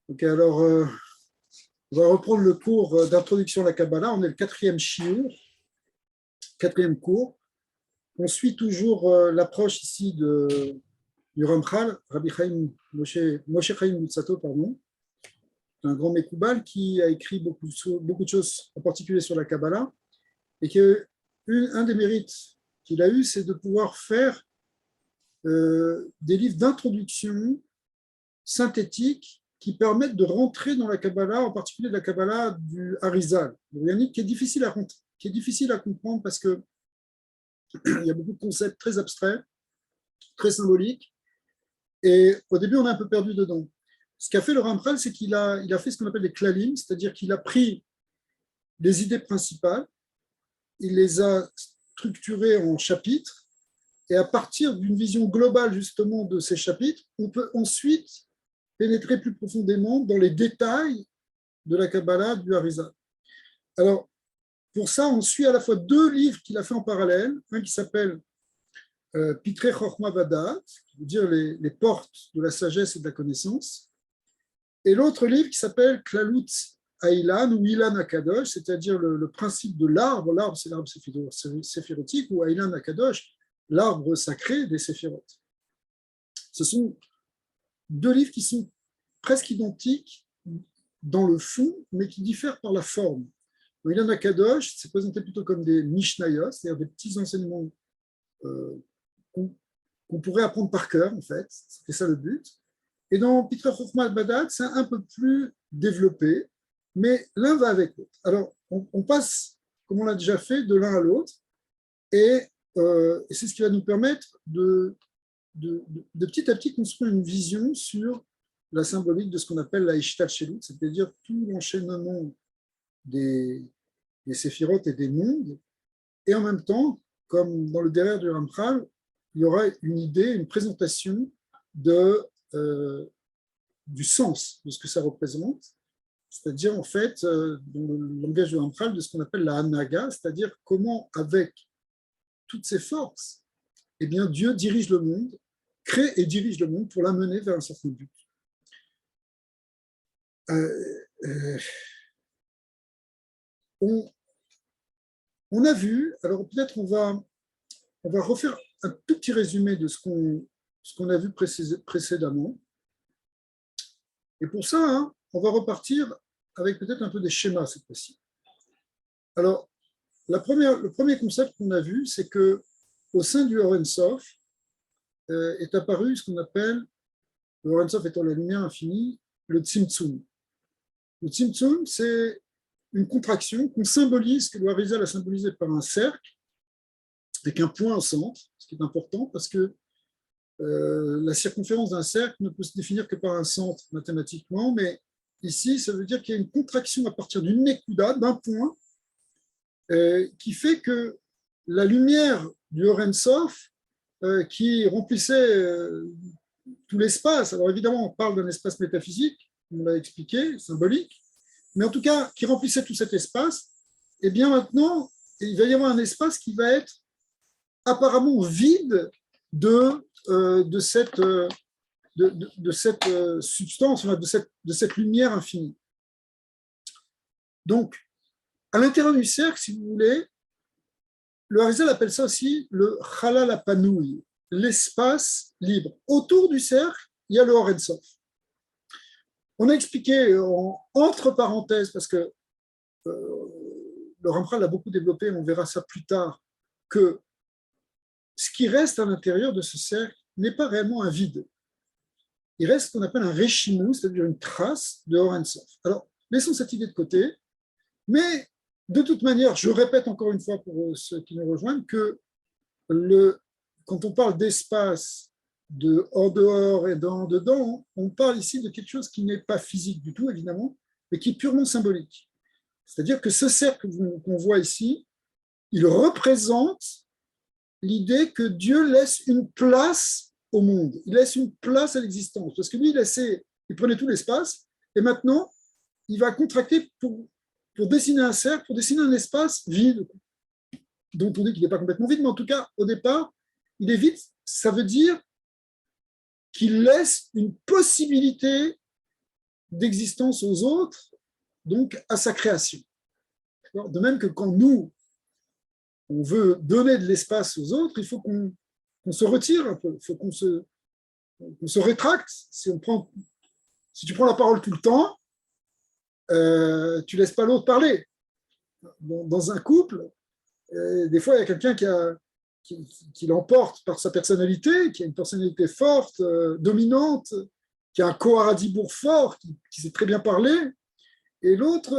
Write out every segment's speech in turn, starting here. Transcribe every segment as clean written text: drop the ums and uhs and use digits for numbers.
Ok, alors, on va reprendre le cours d'introduction à la Kabbalah. On est le quatrième shiur, quatrième cours. On suit toujours l'approche ici du Ramchal, Rabbi Chaim Moshe Chaim Luzzatto, pardon, un grand Mekoubal qui a écrit beaucoup de choses, en particulier sur la Kabbalah, et que un des mérites qu'il a eu, c'est de pouvoir faire des livres d'introduction synthétiques qui permettent de rentrer dans la Kabbalah, en particulier de la Kabbalah du Harizal, qui est difficile à comprendre parce qu'il y a beaucoup de concepts très abstraits, très symboliques, et au début, on est un peu perdu dedans. Ce qu'a fait le Ramchal, c'est qu'il a fait ce qu'on appelle des klalim, c'est-à-dire qu'il a pris les idées principales, il les a structurées en chapitres, et à partir d'une vision globale justement de ces chapitres, on peut ensuite pénétrer plus profondément dans les détails de la Kabbalah du Harizal. Alors, pour ça, on suit à la fois deux livres qu'il a fait en parallèle, un qui s'appelle Pitrei Chochma Vadat, qui veut dire les portes de la sagesse et de la connaissance, et l'autre livre qui s'appelle Klalut Ailan ou Ilan Akadosh, c'est-à-dire le principe de l'arbre. L'arbre, c'est l'arbre séphirotique, ou Ailan Akadosh, l'arbre sacré des séphirotes. Ce sont deux livres qui sont presque identiques dans le fond, mais qui diffèrent par la forme. Ilan Akadosh, c'est présenté plutôt comme des Mishnayot, c'est-à-dire des petits enseignements qu'on pourrait apprendre par cœur, en fait. C'était ça le but. Et dans Pitrei Chochma Vadat, c'est un peu plus développé, mais l'un va avec l'autre. Alors, on passe, comme on l'a déjà fait, de l'un à l'autre, et c'est ce qui va nous permettre de petit à petit construire une vision sur la symbolique de ce qu'on appelle la Ishtalshelut, c'est-à-dire tout l'enchaînement des séphirotes et des mondes, et en même temps, comme dans le derrière du Ramchal, il y aura une idée, une présentation du sens de ce que ça représente, c'est-à-dire en fait, dans le langage du Ramchal, de ce qu'on appelle la Hanaga, c'est-à-dire comment, avec toutes ses forces, eh bien, Dieu dirige le monde, crée et dirige le monde pour l'amener vers un certain but. On a vu, alors peut-être on va refaire un tout petit résumé de ce qu'on a vu précédemment. Et pour ça, hein, on va repartir avec peut-être un peu des schémas cette fois-ci. Alors, le premier concept qu'on a vu, c'est que au sein du Or Ein Sof est apparu ce qu'on appelle, le Or Ein Sof étant la lumière infinie, le Tzimtzum. Le Tzimtzum, c'est une contraction qu'on symbolise, que le Harizal a symbolisé par un cercle, avec un point au centre, ce qui est important parce que la circonférence d'un cercle ne peut se définir que par un centre mathématiquement, mais ici, ça veut dire qu'il y a une contraction à partir d'une nekuda, d'un point, qui fait que la lumière du Or Ein Sof, qui remplissait tout l'espace, alors évidemment, on parle d'un espace métaphysique, on l'a expliqué, symbolique, mais en tout cas, qui remplissait tout cet espace, et bien maintenant, il va y avoir un espace qui va être apparemment vide de cette substance, de cette lumière infinie. Donc, à l'intérieur du cercle, si vous voulez, le Harizal appelle ça aussi le Chalal Hapanouï, l'espace libre. Autour du cercle, il y a le Or Ein Sof. On a expliqué entre parenthèses, parce que le Ramchal l'a beaucoup développé, on verra ça plus tard, que ce qui reste à l'intérieur de ce cercle n'est pas réellement un vide. Il reste ce qu'on appelle un réchimou, c'est-à-dire une trace de Or Ein Sof. Alors, laissons cette idée de côté, mais de toute manière, je répète encore une fois pour ceux qui nous rejoignent que quand on parle d'espace de hors dehors et dans dedans, on parle ici de quelque chose qui n'est pas physique du tout, évidemment, mais qui est purement symbolique. C'est-à-dire que ce cercle qu'on voit ici, il représente l'idée que Dieu laisse une place au monde, il laisse une place à l'existence, parce que lui, il prenait tout l'espace, et maintenant, il va contracter pour dessiner un cercle, pour dessiner un espace vide, dont on dit qu'il n'est pas complètement vide, mais en tout cas, au départ, il est vide, ça veut dire qu'il laisse une possibilité d'existence aux autres, donc à sa création. De même que quand nous, on veut donner de l'espace aux autres, il faut qu'on se retire un peu, il faut qu'on se rétracte. Si tu prends la parole tout le temps, tu ne laisses pas l'autre parler. Dans un couple, des fois, il y a quelqu'un qui l'emporte par sa personnalité, qui a une personnalité forte, dominante, qui a un Kohar fort, qui sait très bien parler, et l'autre,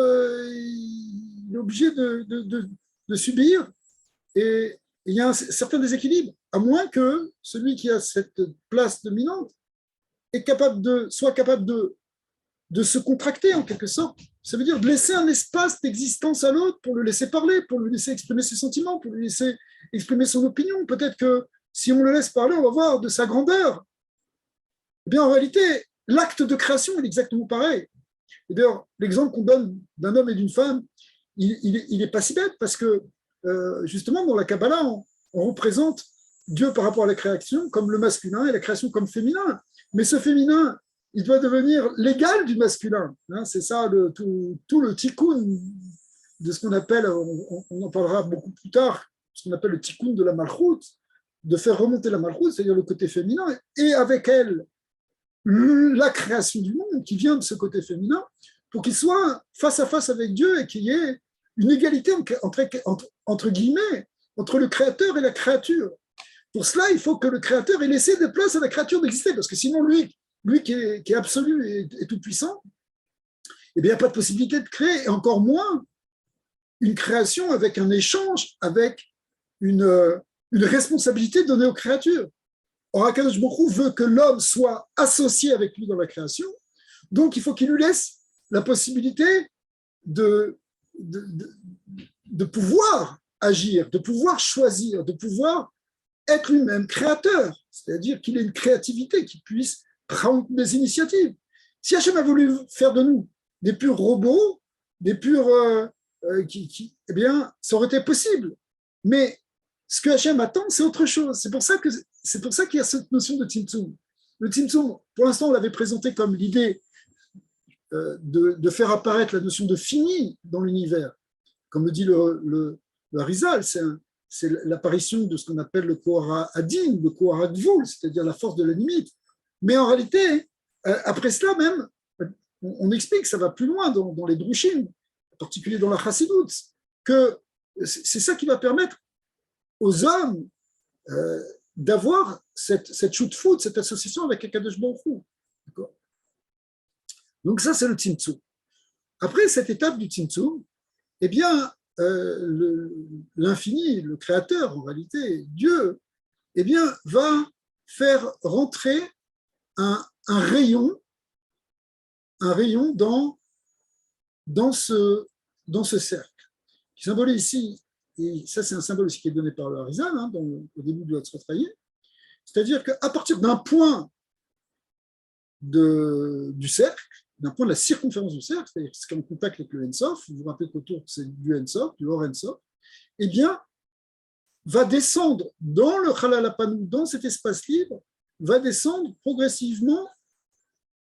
il est obligé de subir, et il y a un certain déséquilibre, à moins que celui qui a cette place dominante soit capable de se contracter en quelque sorte. Ça veut dire de laisser un espace d'existence à l'autre pour le laisser parler, pour le laisser exprimer ses sentiments, pour lui laisser exprimer son opinion. Peut-être que si on le laisse parler, on va voir de sa grandeur. Eh bien, en réalité, l'acte de création est exactement pareil. Et d'ailleurs, l'exemple qu'on donne d'un homme et d'une femme, il est pas si bête parce que justement, dans la Kabbalah, on représente Dieu par rapport à la création comme le masculin et la création comme féminin. Mais ce féminin, il doit devenir l'égal du masculin. C'est ça tout le tikkun de ce qu'on appelle, on en parlera beaucoup plus tard, ce qu'on appelle le tikkun de la malchoute, de faire remonter la malchoute, c'est-à-dire le côté féminin, et avec elle, la création du monde qui vient de ce côté féminin, pour qu'il soit face à face avec Dieu et qu'il y ait une égalité entre guillemets, entre le créateur et la créature. Pour cela, il faut que le créateur ait laissé de place à la créature d'exister, parce que sinon, lui qui est absolu et tout-puissant, eh bien, il n'y a pas de possibilité de créer, et encore moins une création avec un échange, avec une responsabilité donnée aux créatures. Or, Akadosh Baruch Hu veut que l'homme soit associé avec lui dans la création, donc il faut qu'il lui laisse la possibilité de pouvoir agir, de pouvoir choisir, de pouvoir être lui-même créateur, c'est-à-dire qu'il ait une créativité, qu'il puisse prendre des initiatives. Si Hachem a voulu faire de nous des purs robots, des purs eh bien, ça aurait été possible. Mais ce que Hachem attend, c'est autre chose. C'est pour ça qu'il y a cette notion de Tzimtzum. Le Tzimtzum, pour l'instant, on l'avait présenté comme l'idée de faire apparaître la notion de fini dans l'univers. Comme le dit le Harizal, c'est l'apparition de ce qu'on appelle le Kohara Adin, le Kohara Gvul, c'est-à-dire la force de la limite. Mais en réalité, après cela même, on explique, ça va plus loin dans les Drushim, en particulier dans la Chassidut, que c'est ça qui va permettre aux hommes d'avoir cette shoot-foot, cette association avec Akadosh Baruch Hu. Donc ça, c'est le Tzimtzum. Après cette étape du Tzimtzum, eh bien, l'infini, le créateur, en réalité, Dieu, eh bien, va faire rentrer un rayon dans ce cercle, qui symbolise ici, et ça c'est un symbole aussi qui est donné par le Harizal, au début de notre Tzraïm, c'est-à-dire qu'à partir d'un point du cercle, d'un point de la circonférence du cercle, c'est-à-dire ce qui est en contact avec le Ensof, vous vous rappelez qu'autour c'est du Ensof, du Or Ensof, eh bien, va descendre dans le Halal Hapanou, dans cet espace libre, va descendre progressivement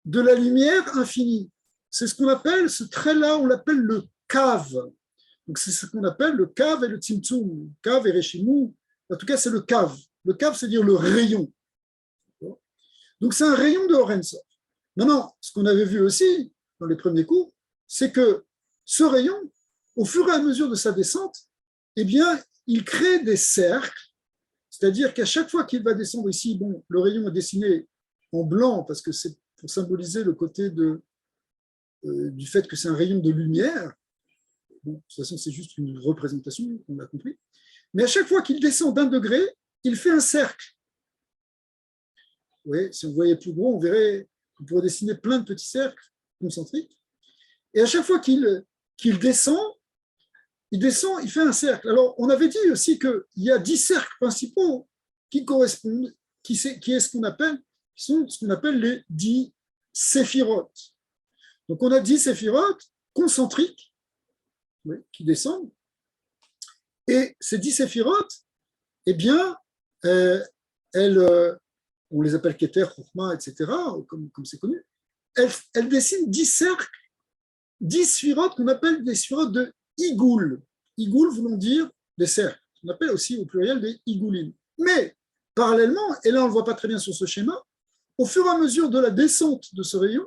de la lumière infinie. C'est ce qu'on appelle, ce trait-là, on l'appelle le Kav. Donc c'est ce qu'on appelle le Kav et le Tzimtzum, Kav et Reshimu. En tout cas, c'est le Kav. Le Kav, c'est-à-dire le rayon. Donc c'est un rayon de Or Ensof. Maintenant, ce qu'on avait vu aussi dans les premiers cours, c'est que ce rayon, au fur et à mesure de sa descente, eh bien, il crée des cercles, c'est-à-dire qu'à chaque fois qu'il va descendre ici, bon, le rayon est dessiné en blanc parce que c'est pour symboliser le côté du fait que c'est un rayon de lumière. Bon, de toute façon, c'est juste une représentation, on l'a compris. Mais à chaque fois qu'il descend d'un degré, il fait un cercle. Oui, si on voyait plus gros, on verrait qu'on pourrait dessiner plein de petits cercles concentriques. Et à chaque fois qu'il descend, il fait un cercle. Alors, on avait dit aussi qu'il y a 10 cercles principaux qui correspondent, qui sont ce qu'on appelle les 10 séphirotes. Donc, on a 10 séphirotes concentriques qui descendent. Et ces 10 séphirotes, eh bien, on les appelle Keter, Chokhmah, etc., comme c'est connu. elle dessine 10 cercles, 10 sphirotes qu'on appelle des sphirotes de Igoul. Igoul voulant dire des cercles. On appelle aussi au pluriel des Igoulim. Mais parallèlement, et là on ne le voit pas très bien sur ce schéma, au fur et à mesure de la descente de ce rayon,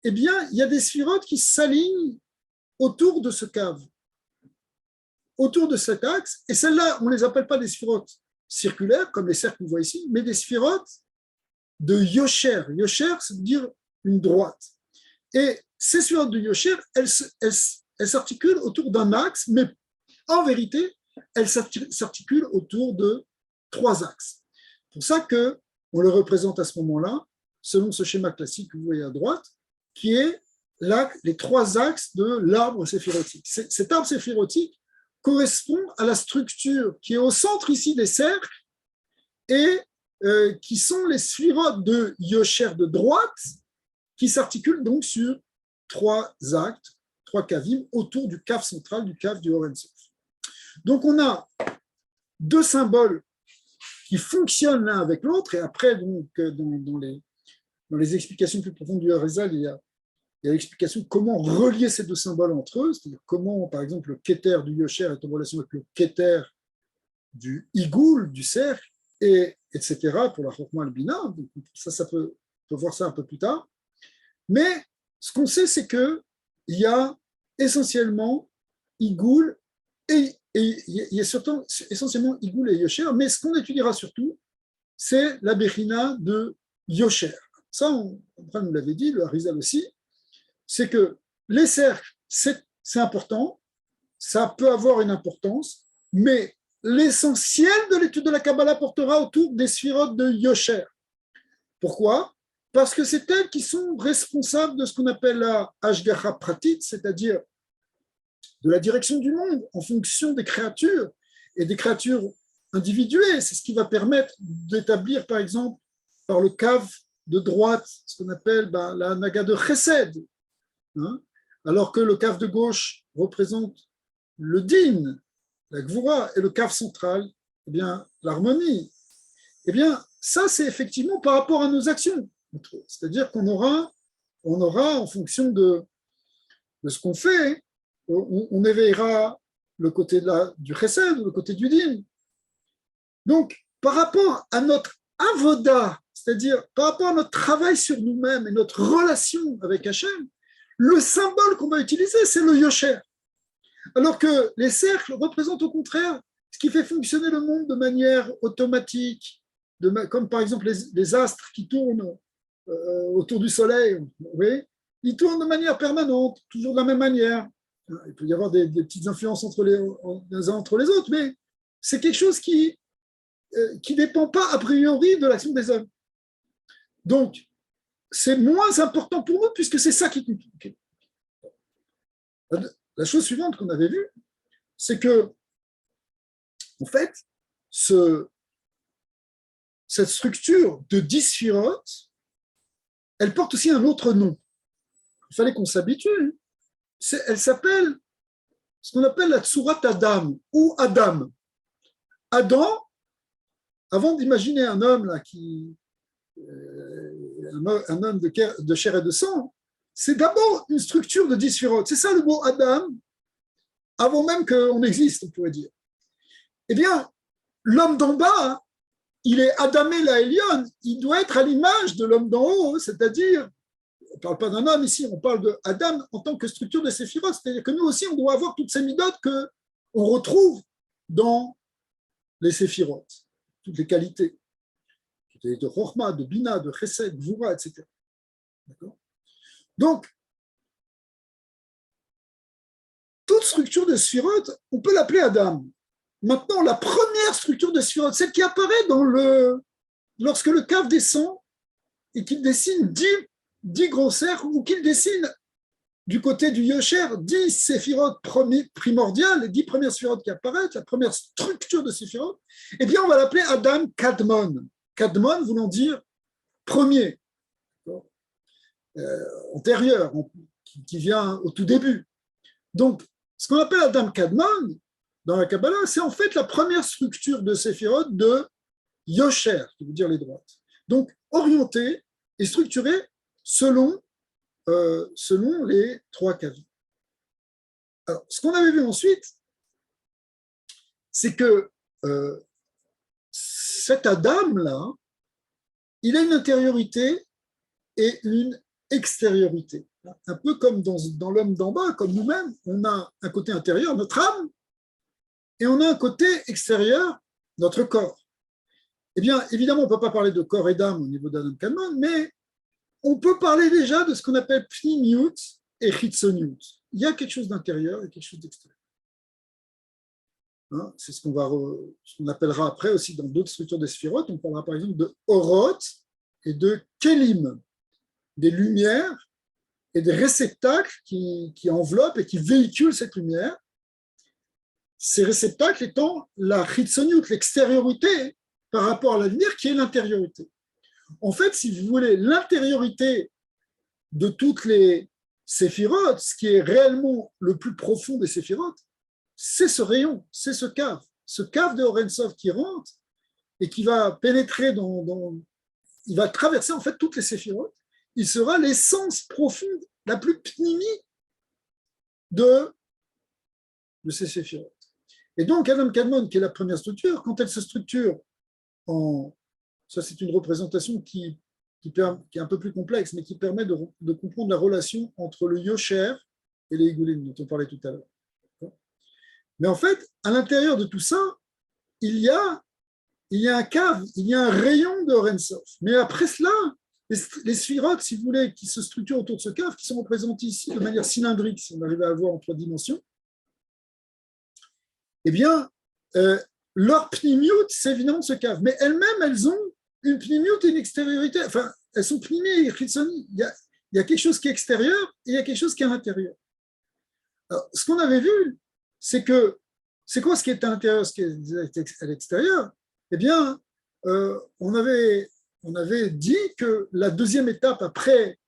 eh bien, il y a des sphirotes qui s'alignent autour de ce cave, autour de cet axe. Et celles-là, on ne les appelle pas des sphirotes circulaires, comme les cercles que vous voyez ici, mais des sphirotes de Yosher. Yosher, c'est dire une droite. Et ces sphirotes de Yosher, elles s'articulent autour d'un axe, mais en vérité, elles s'articulent autour de 3 axes. C'est pour ça qu'on le représente à ce moment-là, selon ce schéma classique que vous voyez à droite, qui est les 3 axes de l'arbre séphirotique. Cet arbre séphirotique correspond à la structure qui est au centre ici des cercles et qui sont les sphirotes de Yosher de droite, qui s'articulent donc sur 3 actes, 3 cavim, autour du cave central, du cave du Oren Sof. Donc on a 2 symboles qui fonctionnent l'un avec l'autre, et après, donc, dans les explications plus profondes du Harizal, il y a l'explication de comment relier ces 2 symboles entre eux, c'est-à-dire comment, par exemple, le Keter du Yosher est en relation avec le Keter du Igoul, du cercle, etc., pour la Chokma al-Bina. Ça peut voir ça un peu plus tard. Mais ce qu'on sait, c'est qu'il y a essentiellement Igoul et il y a surtout, essentiellement Igoul et Yosher, mais ce qu'on étudiera surtout, c'est la Bechina de Yosher. Ça, on nous l'avait dit, le Harizal aussi, c'est que les cercles, c'est important, ça peut avoir une importance, mais l'essentiel de l'étude de la Kabbalah portera autour des sphirotes de Yosher. Pourquoi ? Parce que c'est elles qui sont responsables de ce qu'on appelle la Hashgacha Pratit, c'est-à-dire de la direction du monde en fonction des créatures et des créatures individuées. C'est ce qui va permettre d'établir, par exemple, par le cave de droite, ce qu'on appelle la naga de Chesed, hein, alors que le cave de gauche représente le din, la gvura, et le cave central, eh bien, l'harmonie. Eh bien, ça, c'est effectivement par rapport à nos actions. C'est-à-dire qu'on aura, en fonction de ce qu'on fait, on éveillera le côté du chesed ou le côté du din. Donc, par rapport à notre avoda, c'est-à-dire par rapport à notre travail sur nous-mêmes et notre relation avec Hachem, le symbole qu'on va utiliser, c'est le Yosher. Alors que les cercles représentent au contraire ce qui fait fonctionner le monde de manière automatique, comme par exemple les astres qui tournent autour du Soleil, vous voyez, ils tournent de manière permanente, toujours de la même manière. Il peut y avoir des petites influences entre les uns entre les autres, mais c'est quelque chose qui ne dépend pas a priori de l'action des hommes. Donc, c'est moins important pour nous puisque c'est ça qui compte. La chose suivante qu'on avait vue, c'est que, en fait, cette structure de 10 sphirotes, elle porte aussi un autre nom. Il fallait qu'on s'habitue. Elle s'appelle ce qu'on appelle la Tsurat Adam ou Adam. Adam, avant d'imaginer un homme là, un homme de chair et de sang, c'est d'abord une structure de 10 sphirotes. C'est ça le mot Adam, avant même qu'on existe, on pourrait dire. Eh bien, l'homme d'en bas, il est Adamé la Elion, il doit être à l'image de l'homme d'en haut, c'est-à-dire, on ne parle pas d'un homme ici, on parle de Adam en tant que structure de séphirotes, c'est-à-dire que nous aussi, on doit avoir toutes ces midotes qu'on retrouve dans les séphirotes, toutes les qualités, de Chochma, de Bina, de Chesed, de Gvura, etc. D'accord ? Donc, toute structure de sphirotes, on peut l'appeler Adam. Maintenant, la première structure de sphirotes, celle qui apparaît lorsque le cave descend et qu'il dessine 10 gros cercles ou qu'il dessine du côté du Yosher 10 séphirotes primordiales, les 10 premières séphirotes qui apparaissent, la première structure de séphirotes, eh bien, on va l'appeler Adam Kadmon. Kadmon voulant dire premier, antérieur, qui vient au tout début. Donc, ce qu'on appelle Adam Kadmon, dans la Kabbalah, c'est en fait la première structure de séphirotes de Yosher, qui veut dire les droites. Donc, orientée et structurée selon selon les trois caves. Alors, ce qu'on avait vu ensuite, c'est que cet Adam-là, il a une intériorité et une extériorité. Un peu comme dans l'homme d'en bas, comme nous-mêmes, on a un côté intérieur, notre âme, et on a un côté extérieur, notre corps. Eh bien, évidemment, on ne peut pas parler de corps et d'âme au niveau d'Adam Kadmon, mais on peut parler déjà de ce qu'on appelle pnimiut et chitzoniut. Il y a quelque chose d'intérieur et quelque chose d'extérieur. Hein, c'est ce qu'on appellera après aussi dans d'autres structures des sphirotes. On parlera par exemple de oroth et de kelim, des lumières et des réceptacles qui enveloppent et qui véhiculent cette lumière. Ces réceptacles étant la chitzoniut, l'extériorité par rapport à la lumière qui est l'intériorité. En fait, si vous voulez, l'intériorité de toutes les séphirotes, ce qui est réellement le plus profond des séphirotes, c'est ce rayon, c'est ce cave de Orensov qui rentre et qui va pénétrer il va traverser en fait toutes les séphirotes. Il sera l'essence profonde, la plus pnimi de ces séphirotes. Et donc, Adam Kadmon, qui est la première structure, quand elle se structure ça c'est une représentation qui est un peu plus complexe, mais qui permet de comprendre la relation entre le Yosher et les Igoulim, dont on parlait tout à l'heure. Mais en fait, à l'intérieur de tout ça, il y a un cave, il y a un rayon de Orensov. Mais après cela, les sphirotes, si vous voulez, qui se structurent autour de ce cave, qui sont représentés ici de manière cylindrique, si on arrive à voir en 3 dimensions, eh bien, leur pnimiut, c'est évidemment ce cave. Mais elles-mêmes, elles ont une pnimiut et une extériorité. Enfin, elles sont pnimi et chitzoni. Il y a quelque chose qui est extérieur et il y a quelque chose qui est à l'intérieur. Alors, ce qu'on avait vu, c'est quoi ce qui est à l'intérieur, ce qui est à l'extérieur? Eh bien, on avait dit que la deuxième étape après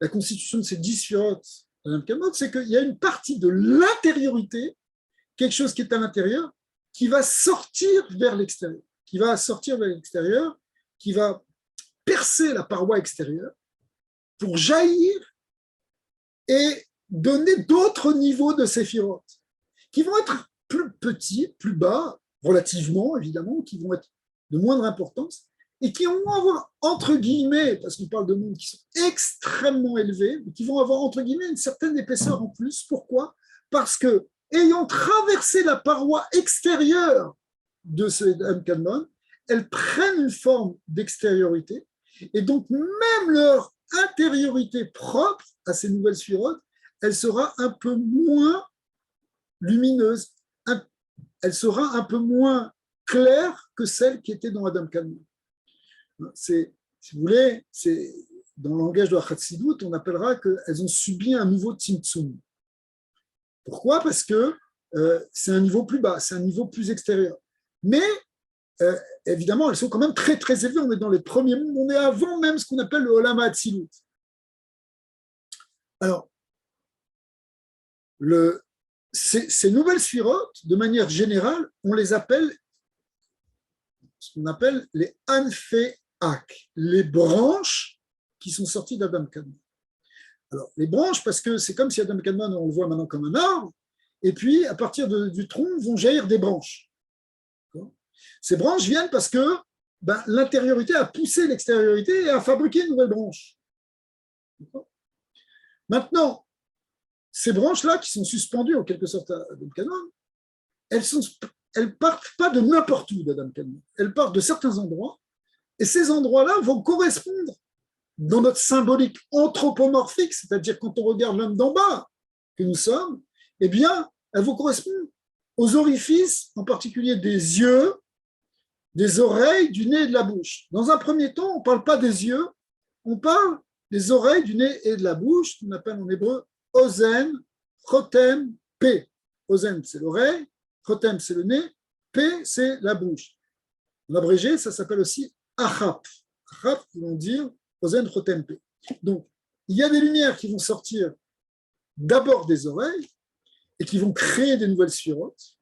la constitution de ces 10 sphirotes, c'est qu'il y a une partie de l'intériorité, quelque chose qui est à l'intérieur, qui va sortir vers l'extérieur, qui va percer la paroi extérieure pour jaillir et donner d'autres niveaux de séphirotes, qui vont être plus petits, plus bas, relativement évidemment, qui vont être de moindre importance, et qui vont avoir, entre guillemets, parce qu'on parle de mondes qui sont extrêmement élevés, mais qui vont avoir, entre guillemets, une certaine épaisseur en plus. Pourquoi? Parce que, ayant traversé la paroi extérieure de ce Kadmon, elles prennent une forme d'extériorité, et donc même leur intériorité propre à ces nouvelles sphirotes, elle sera un peu moins lumineuse, elle sera un peu moins claire que celle qui était dans Adam Kadmon. Si vous voulez, dans le langage de la Hatsidut, on appellera qu'elles ont subi un nouveau Tzimtzum. Pourquoi? Parce que c'est un niveau plus bas, c'est un niveau plus extérieur. Mais évidemment, elles sont quand même très très élevées. On est dans les premiers mondes, on est avant même ce qu'on appelle le Olam HaAtzilut. Alors, ces nouvelles sphirotes, de manière générale, on les appelle ce qu'on appelle les Anfe'ak, les branches qui sont sorties d'Adam Kadmon. Alors, les branches, parce que c'est comme si Adam Kadmon, on le voit maintenant comme un arbre, et puis à partir du tronc vont jaillir des branches. Ces branches viennent parce que l'intériorité a poussé l'extériorité et a fabriqué une nouvelle branche. Maintenant, ces branches-là qui sont suspendues en quelque sorte à Adam Kadmon, elles partent pas de n'importe où d'Adam Kadmon. Elles partent de certains endroits, et ces endroits-là vont correspondre dans notre symbolique anthropomorphique, c'est-à-dire quand on regarde l'homme d'en bas que nous sommes, eh bien, elles vont correspondre aux orifices, en particulier des yeux, des oreilles, du nez et de la bouche. Dans un premier temps, on ne parle pas des yeux, on parle des oreilles, du nez et de la bouche, qu'on appelle en hébreu ozen, chotem, p. Ozen, c'est l'oreille, chotem, c'est le nez, p, c'est la bouche. En abrégé, ça s'appelle aussi achap. Achap, ils vont dire ozen, chotem, p. Donc, il y a des lumières qui vont sortir d'abord des oreilles et qui vont créer des nouvelles sphirotes.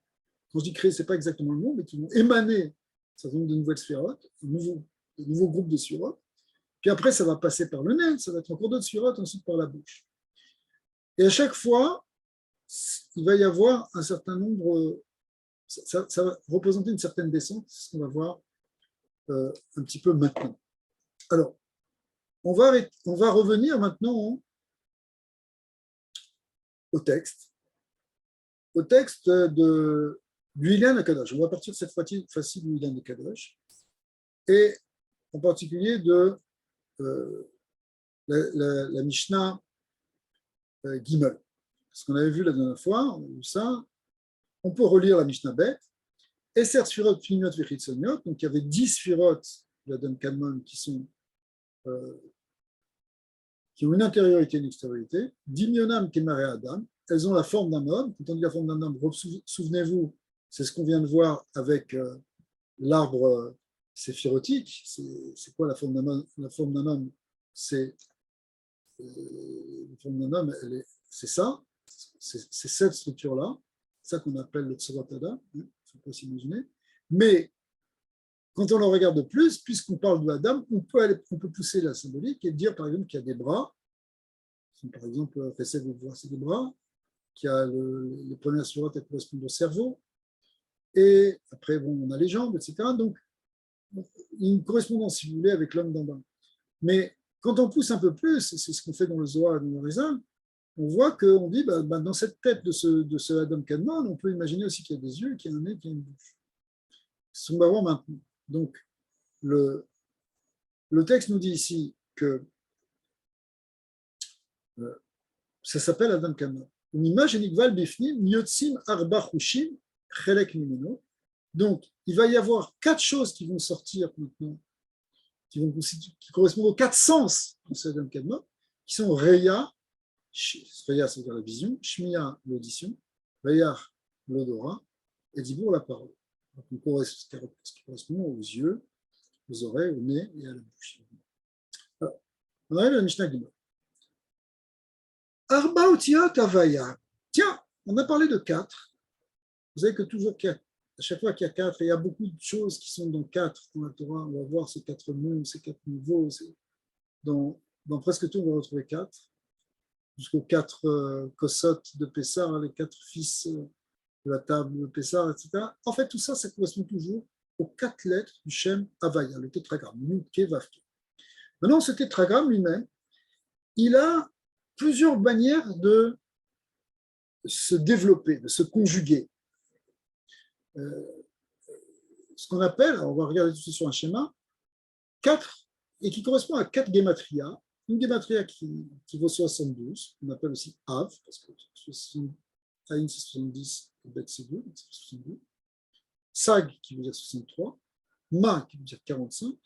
Quand je dis créer, ce n'est pas exactement le mot, mais qui vont émaner un certain nombre de nouvelles sphirotes, de nouveaux groupes de sphirotes. Puis après, ça va passer par le nez, ça va être encore d'autres sphirotes, ensuite par la bouche. Et à chaque fois, il va y avoir un certain nombre, ça va représenter une certaine descente, c'est ce qu'on va voir un petit peu maintenant. Alors, on va revenir maintenant au texte du Ilan Akadosh. On va partir cette fois-ci du Ilan Akadosh, et en particulier de la Mishnah Gimel. Ce qu'on avait vu la dernière fois, on a vu ça. On peut relire la Mishnah Bet. Eser Sfirot Pnimiot Vechitzoniot. Donc il y avait 10 Sfirot de Adam Kadmon qui ont une intériorité et une extériorité. Dimionam Kemare Adam. Elles ont la forme d'un homme. Quand on dit la forme d'un homme, souvenez-vous, c'est ce qu'on vient de voir avec l'arbre séphirotique. C'est quoi la forme d'un homme? La forme d'un homme, c'est la forme d'un homme, c'est ça. C'est cette structure-là, ça qu'on appelle le Tsoratada, il ne faut pas s'imaginer. Mais quand on le regarde de plus, puisqu'on parle de Adam, on peut pousser la symbolique et dire par exemple qu'il y a des bras. Par exemple, Chesed, vous voyez, c'est des bras, qu'il y a les premières surotes, elles correspondent au cerveau, et après, bon, on a les jambes, etc. Donc, il y a une correspondance, si vous voulez, avec l'homme d'en bas. Mais quand on pousse un peu plus, c'est ce qu'on fait dans le Zohar et dans le Rizal, on voit qu'on dit, dans cette tête de ce Adam Kadmon, on peut imaginer aussi qu'il y a des yeux, qu'il y a un nez, qu'il y a une bouche. C'est ce qu'on va voir maintenant. Donc, le texte nous dit ici que ça s'appelle Adam Kadmon. Donc, il va y avoir 4 choses qui vont sortir maintenant, qui correspondent aux 4 sens de ce Adam Kadmon, qui sont Reya, Reya, c'est-à-dire la vision, Shmiya, l'audition, Reyar, l'odorat, et Dibour, la parole. Donc, ce qui correspond aux yeux, aux oreilles, au nez et à la bouche. Alors, on arrive à la Mishnah Gimel. Arba Otiot Avaya. Tiens, on a parlé de 4. Vous savez que toujours, à chaque fois qu'il y a 4, il y a beaucoup de choses qui sont dans 4 dans la Torah. On va voir ces 4 noms, ces 4 niveaux. Dans presque tout, on va retrouver 4. Jusqu'aux 4 Kosot de Pessar, les 4 fils de la table de Pessar, etc. En fait, tout ça, ça correspond toujours aux 4 lettres du Shem Havaya, le tétragramme, Yud-Ke, Vav-Ke. Maintenant, ce tétragramme lui-même, il a plusieurs manières de se développer, de se conjuguer. Ce qu'on appelle, on va regarder tout ça sur un schéma, 4, et qui correspond à 4 gématria. Une gématria qui vaut 72, qu'on appelle aussi Av, parce que Aïn c'est 70, Bet c'est 2, donc c'est 72. Sag qui veut dire 63, Ma qui veut dire 45,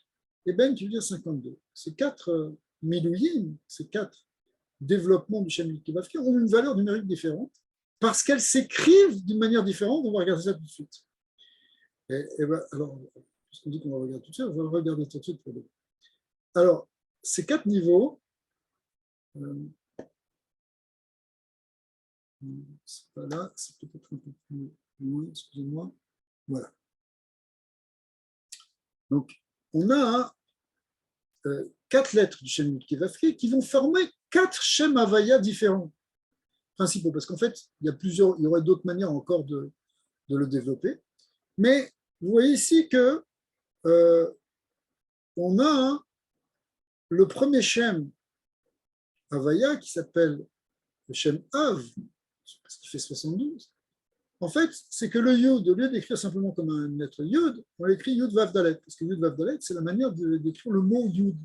et Ben qui veut dire 52. Ces 4 milouyim, ces 4 développements du Shem Kevavke ont une valeur numérique différente parce qu'elles s'écrivent d'une manière différente. On va regarder ça tout de suite. Alors, puisqu'on dit qu'on va regarder tout de suite, on va regarder tout de suite. Alors, ces 4 niveaux, c'est pas là, c'est peut-être un peu plus loin, excusez-moi. Voilà. Donc, on a 4 lettres du Shem Kevavke qui vont former 4 Shem Havaya différents, principaux, parce qu'en fait, il y aurait d'autres manières encore de le développer. Mais vous voyez ici que on a le premier Shem Havaya qui s'appelle le Shem Av, parce qu'il fait 72. En fait, c'est que le Yud, au lieu d'écrire simplement comme une lettre Yud, on l'écrit Yud Vav Dalet, parce que Yud Vav Dalet, c'est la manière d'écrire le mot Yud.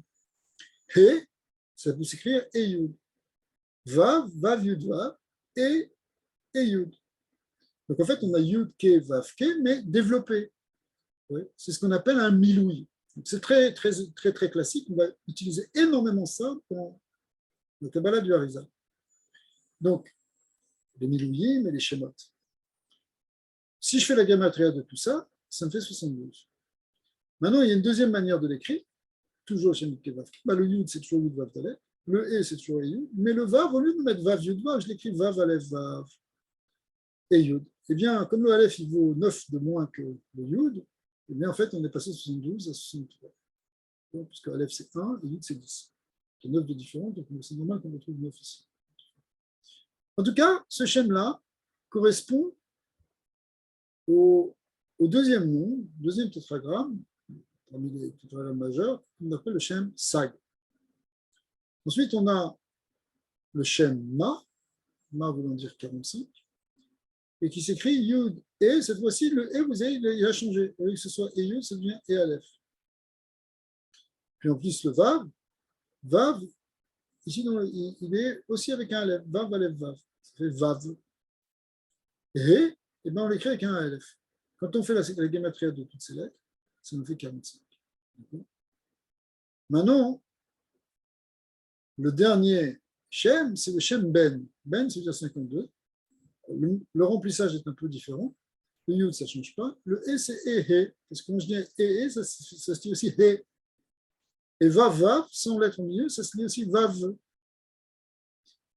Et ça peut s'écrire et Yud. Vav, Vav Yud Vav, et Yud. Donc en fait, on a Yud Ke Vav Ke, mais développé. Oui, c'est ce qu'on appelle un miloui. C'est très, très, très, très classique. On va utiliser énormément ça dans le Kabbalah du Harizal. Donc, les milouyim et les shemot. Si je fais la gematria de tout ça, ça me fait 72. Maintenant, il y a une deuxième manière de l'écrire, toujours Shem Kevav. Le Yud, c'est toujours Yud Vav Dalet. Le E, c'est toujours Yud. Mais le Vav, au lieu de mettre Vav Yud Vav, je l'écris Vav Aleph Vav et Yud. Eh bien, comme le Aleph, il vaut 9 de moins que le Yud, eh bien, en fait, on est passé de 72 à 63. puisque Aleph c'est 1 et Yud c'est 10. Il y a 9 de différents, donc c'est normal qu'on retrouve 9 ici. En tout cas, ce Shem-là correspond au deuxième nom, deuxième tétragramme, parmi les tétragrammes majeurs, qu'on appelle le Shem Sag. Ensuite, on a le Shem Ma voulant dire 45, et qui s'écrit Yud et. Cette fois-ci, le et, vous voyez, il a changé. Au lieu que ce soit et Yud, ça devient et Aleph. Puis en plus, le Vav, ici, il est aussi avec un Aleph. Vav, Aleph, Vav. Ça fait Vav. Et, ben, on l'écrit avec un Aleph. Quand on fait la gématria de toutes ces lettres, ça nous fait 45. Maintenant, le dernier Shem, c'est le Shem Ben. Ben, c'est-à-dire 52. Le remplissage est un peu différent. Le Yud, ça ne change pas. Le E, c'est E-He. Parce que quand je dis E-He, ça se dit aussi He. Et Vav, sans lettre au milieu, ça se dit aussi Vav.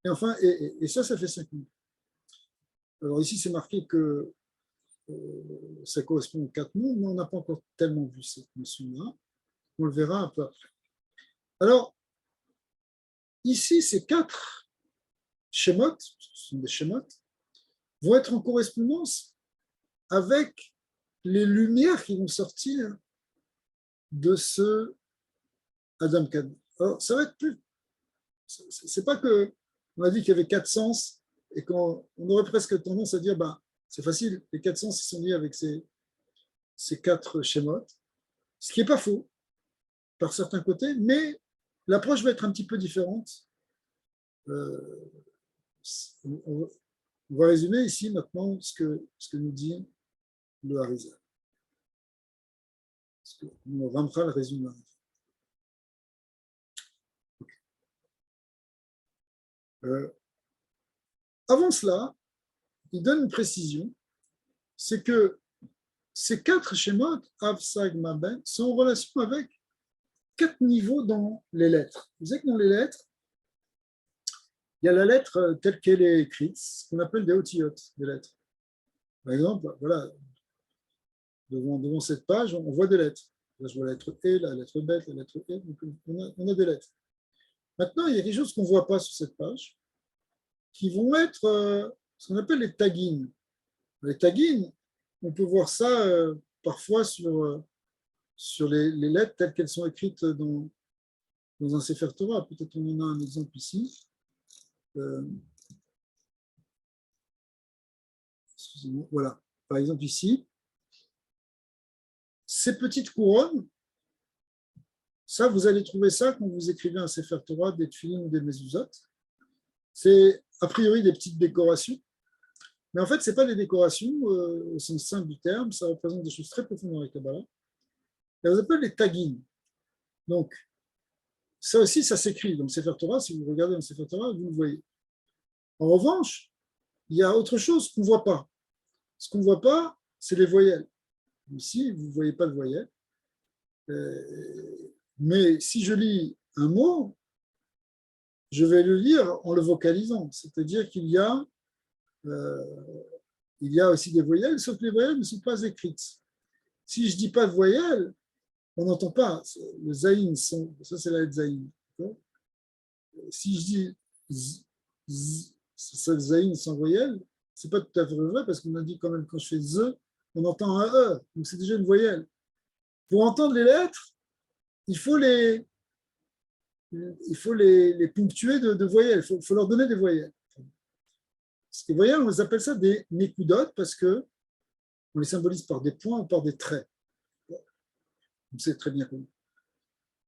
Et enfin, et ça fait 50. Alors ici, c'est marqué que ça correspond aux 4 noms, mais on n'a pas encore tellement vu cette notion-là. On le verra un peu après. Alors, ici, ces 4 schémas, ce sont des schémas, vont être en correspondance avec les lumières qui vont sortir de ce Adam Kadmon. Alors, ça va être plus. C'est pas que on a dit qu'il y avait 4 sens et qu'on aurait presque tendance à dire bah, c'est facile, les 4 sens ils sont liés avec ces 4 schémas, ce qui n'est pas faux par certains côtés, mais l'approche va être un petit peu différente. On va résumer ici maintenant ce que nous dit le Harizal. Le Ramchal résume le Harizal. Avant cela, il donne une précision, c'est que ces 4 schémas, Av, Sag, Ma, Ben, sont en relation avec 4 niveaux dans les lettres. Vous savez que dans les lettres, il y a la lettre telle qu'elle est écrite, ce qu'on appelle des otiotes, des lettres. Par exemple, voilà, devant cette page, on voit des lettres. Là, je vois la lettre E, la lettre B, la lettre E, donc on a des lettres. Maintenant, il y a quelque chose qu'on ne voit pas sur cette page, qui vont être ce qu'on appelle les taggins. Les taggins, on peut voir ça parfois sur les lettres telles qu'elles sont écrites dans un Sefer Torah. Peut-être on en a un exemple ici. Excusez-moi, voilà. Par exemple ici, ces petites couronnes, ça, vous allez trouver ça quand vous écrivez un Sefer Torah, des Tfilin ou des Mezuzot. C'est a priori des petites décorations. Mais en fait, ce n'est pas des décorations au sens simple du terme, ça représente des choses très profondes dans la Kabbalah. Et on appelle les taggins. Donc, ça aussi, ça s'écrit dans le Sefer Torah. Si vous regardez dans le Sefer Torah, vous le voyez. En revanche, il y a autre chose qu'on ne voit pas. Ce qu'on ne voit pas, c'est les voyelles. Ici, vous ne voyez pas de voyelles. Mais si je lis un mot, je vais le lire en le vocalisant. C'est-à-dire qu'il y a aussi des voyelles, sauf que les voyelles ne sont pas écrites. Si je ne dis pas de voyelles, on n'entend pas. Le zaïn, ça c'est la lettre zaïn. Si je dis c'est le zaïn sans voyelle, ce n'est pas tout à fait vrai parce qu'on a dit quand même quand je fais ze, on entend un e, donc c'est déjà une voyelle. Pour entendre les lettres, il faut les ponctuer de voyelles, il faut leur donner des voyelles. Ces voyelles, on les appelle ça des nekudotes parce qu'on les symbolise par des points ou par des traits. C'est très bien connu.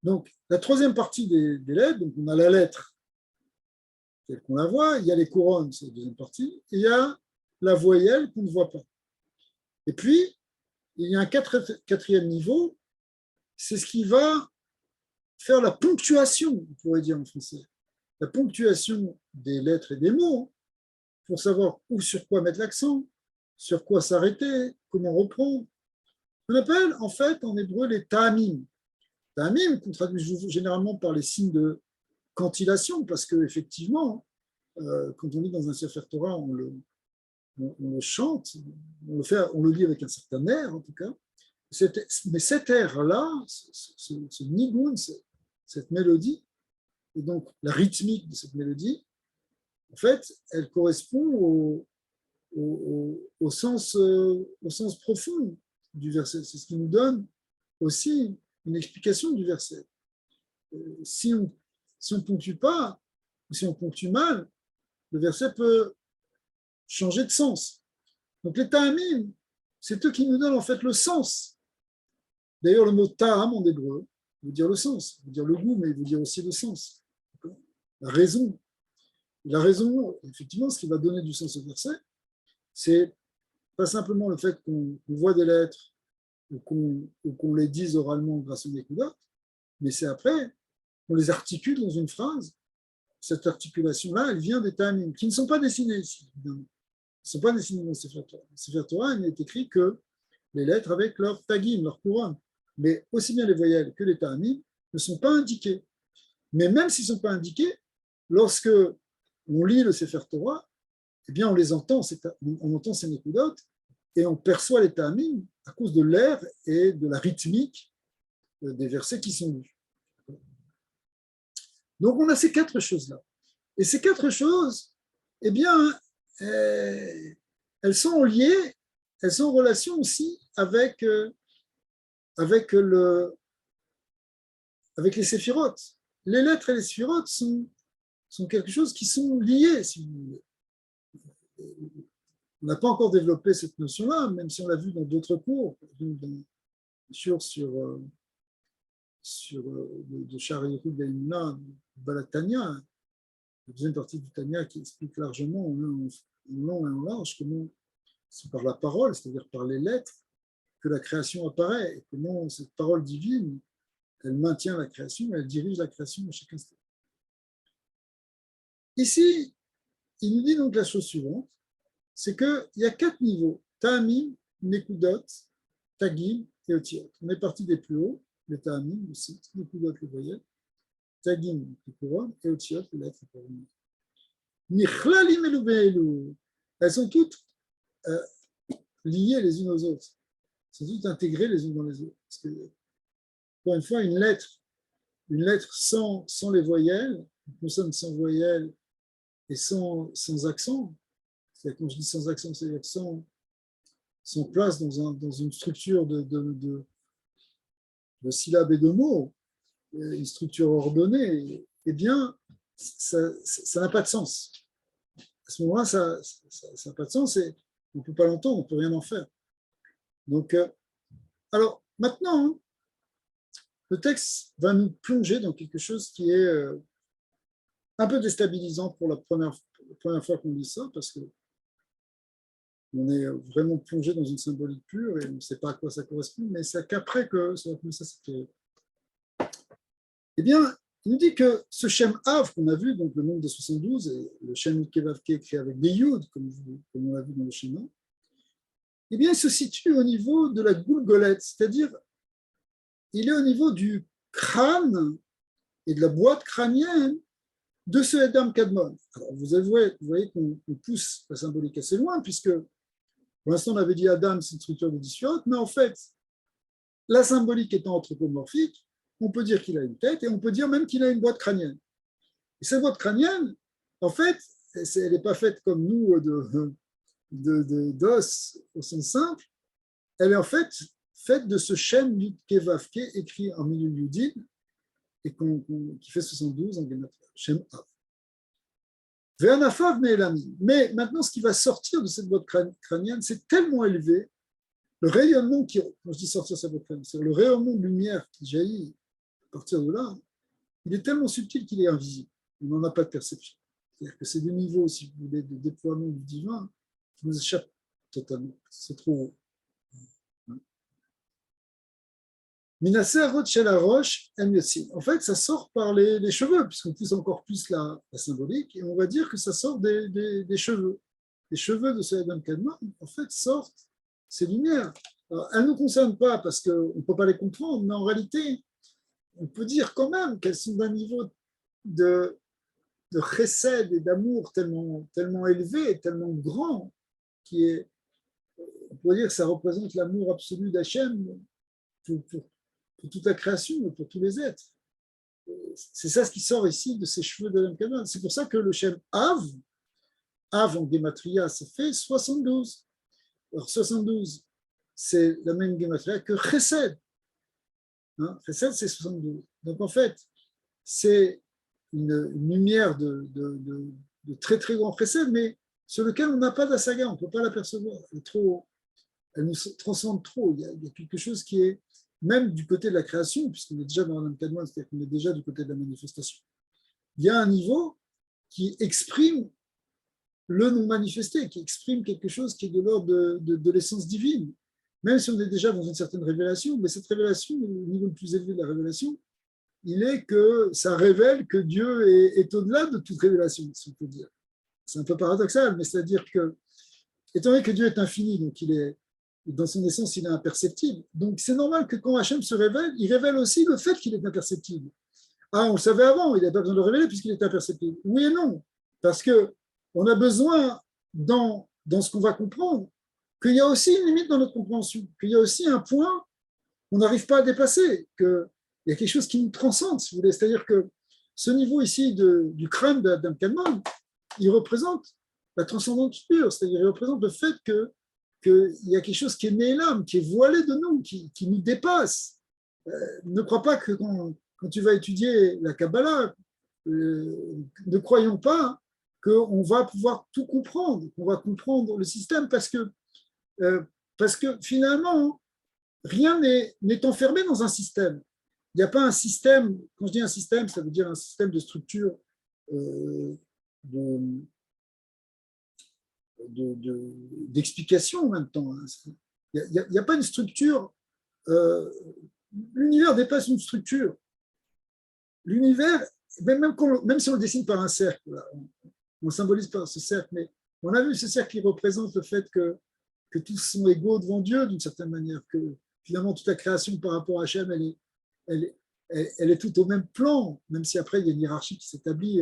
Donc, la troisième partie des lettres, donc on a la lettre telle qu'on la voit, il y a les couronnes, c'est la deuxième partie, et il y a la voyelle qu'on ne voit pas. Et puis, il y a un quatrième niveau, c'est ce qui va faire la ponctuation, on pourrait dire en français, la ponctuation des lettres et des mots, pour savoir où sur quoi mettre l'accent, sur quoi s'arrêter, comment reprendre. On appelle en fait en hébreu les ta'amim. Ta'amim qu'on traduit généralement par les signes de cantillation, parce qu'effectivement, quand on lit dans un Sefer Torah, on le chante, on le lit avec un certain air en tout cas, Mais cette air-là, ce nigun, cette mélodie, et donc la rythmique de cette mélodie, en fait, elle correspond au sens profond du verset. C'est ce qui nous donne aussi une explication du verset. Si on ne ponctue pas, ou si on ponctue mal, le verset peut changer de sens. Donc les ta'amim, c'est eux qui nous donnent en fait le sens. D'ailleurs, le mot ta'am en hébreu veut dire le sens, veut dire le goût, mais il veut dire aussi le sens. La raison. La raison, effectivement, ce qui va donner du sens au verset, c'est pas simplement le fait qu'on voit des lettres ou qu'on les dise oralement grâce aux Nekudat, mais c'est après qu'on les articule dans une phrase. Cette articulation-là, elle vient des ta'amim, qui ne sont pas dessinés ici, évidemment. Ils ne sont pas dessinés dans le Sefer Torah. Le Sefer Torah, il n'est écrit que les lettres avec leur tagim, leur couronne. Mais aussi bien les voyelles que les ta'amim ne sont pas indiqués. Mais même s'ils ne sont pas indiqués, lorsque on lit le Sefer Torah, eh bien on les entend, on entend ces nekudot, et on perçoit les ta'amim à cause de l'air et de la rythmique des versets qui sont lus. Donc on a ces quatre choses-là. Et ces quatre choses, eh bien, elles sont liées, elles sont en relation aussi avec les séphirotes. Les lettres et les séphirotes sont quelque chose qui sont liés, si vous voulez. On n'a pas encore développé cette notion-là, même si on l'a vu dans d'autres cours, de Shari Yehuda Balatania, la deuxième partie du Tanya qui explique largement en long et en large comment c'est par la parole, c'est-à-dire par les lettres, que la création apparaît et comment cette parole divine, elle maintient la création, elle dirige la création à chaque instant. Ici, il nous dit donc la chose suivante, c'est qu'il y a quatre niveaux, Ta'amim, Nekudot, Tagim et Otiot. On est parti des plus hauts, les Ta'amim, le site, Nekudot, les voyelles, Tagim, les couronnes, et Otiot, les lettres, les couronnes. Nichlalim elu be'elu. Elles sont toutes liées les unes aux autres. Elles sont toutes intégrées les unes dans les autres. Parce que, encore une fois, une lettre sans les voyelles, une consonne sans voyelles et sans accent, c'est-à-dire quand je dis sans accent, c'est-à-dire sans place dans une structure de syllabes et de mots, une structure ordonnée, eh bien, ça n'a pas de sens. À ce moment-là, ça n'a pas de sens et on ne peut pas l'entendre, on ne peut rien en faire. Donc, alors, maintenant, le texte va nous plonger dans quelque chose qui est un peu déstabilisant pour la première fois qu'on lit ça, parce qu'on est vraiment plongé dans une symbolique pure et on ne sait pas à quoi ça correspond, mais c'est qu'après que ça va commencer à s'éclairer. Eh bien, il nous dit que ce Shem Av qu'on a vu, donc le nombre des 72, et le Shem Kevavke écrit avec des Yud, comme on l'a vu dans le schéma, eh bien, il se situe au niveau de la goulgolette, c'est-à-dire il est au niveau du crâne et de la boîte crânienne de ce Adam Kadmon. Alors, vous voyez qu'on pousse la symbolique assez loin, puisque pour l'instant, on avait dit Adam, c'est une structure de disfiote, mais en fait, la symbolique étant anthropomorphique, on peut dire qu'il a une tête et on peut dire même qu'il a une boîte crânienne. Et cette boîte crânienne, en fait, elle n'est pas faite comme nous d'os au sens simple, elle est en fait faite de ce Shem Yud Kevavke écrit en milieu Yudin et qui fait 72 en Gematria, Shem Av. Mais maintenant, ce qui va sortir de cette boîte crânienne, c'est tellement élevé, le rayonnement quand je dis sortir de cette boîte crânienne, c'est le rayonnement de lumière qui jaillit à partir de là, il est tellement subtil qu'il est invisible. On n'en a pas de perception. C'est-à-dire que c'est des niveaux, si vous voulez, de déploiement du divin qui nous échappent totalement. C'est trop haut. Minasser Rochel la roche, en fait, ça sort par les cheveux, puisqu'on pousse encore plus la symbolique, et on va dire que ça sort des cheveux. Les cheveux de ce Adam Kadmon, en fait, sortent ces lumières. Alors, elles ne nous concernent pas parce qu'on ne peut pas les comprendre, mais en réalité, on peut dire quand même qu'elles sont d'un niveau de chesed et d'amour tellement élevé, tellement grand, qui est, on pourrait dire que ça représente l'amour absolu d'Hachem, pour toute la création, pour tous les êtres. C'est ça ce qui sort ici de ces cheveux d'Adam Kadmon. C'est pour ça que le Shem Av en Gematria, ça fait 72. Alors 72, c'est la même Gematria que Chesed. Chesed, c'est 72. Donc en fait, c'est une lumière de très très grand Chesed, mais sur lequel on n'a pas d'Asaga, on ne peut pas l'apercevoir. Elle nous transcende trop. Il y a quelque chose qui est, même du côté de la création, puisqu'on est déjà dans Adam Kadmon, c'est-à-dire qu'on est déjà du côté de la manifestation. Il y a un niveau qui exprime le non manifesté, qui exprime quelque chose qui est de l'ordre de l'essence divine. Même si on est déjà dans une certaine révélation, mais cette révélation, le niveau le plus élevé de la révélation, il est que ça révèle que Dieu est au-delà de toute révélation, si on peut dire. C'est un peu paradoxal, mais c'est-à-dire que, étant donné que Dieu est infini, donc il est, dans son essence, il est imperceptible. Donc c'est normal que quand Hachem se révèle, il révèle aussi le fait qu'il est imperceptible. Ah, on le savait avant, il n'avait pas besoin de le révéler puisqu'il est imperceptible. Oui et non, parce qu'on a besoin, dans ce qu'on va comprendre, qu'il y a aussi une limite dans notre compréhension, qu'il y a aussi un point qu'on n'arrive pas à dépasser, qu'il y a quelque chose qui nous transcende, si vous voulez. C'est-à-dire que ce niveau ici du crâne d'Adam Kadmon, il représente la transcendance pure, c'est-à-dire il représente le fait qu'il y a quelque chose qui est né l'âme, qui est voilé de nous, qui nous dépasse. Ne crois pas que quand tu vas étudier la Kabbalah, ne croyons pas qu'on va pouvoir tout comprendre, qu'on va comprendre le système, parce que finalement, rien n'est enfermé dans un système. Il n'y a pas un système, quand je dis un système, ça veut dire un système de structure d'explication en même temps. Il n'y a pas une structure. L'univers dépasse une structure. L'univers, même si on le dessine par un cercle, on symbolise par ce cercle, mais on a vu ce cercle qui représente le fait que tous sont égaux devant Dieu d'une certaine manière, que finalement toute la création par rapport à Hachem, elle est toute au même plan, même si après il y a une hiérarchie qui s'établit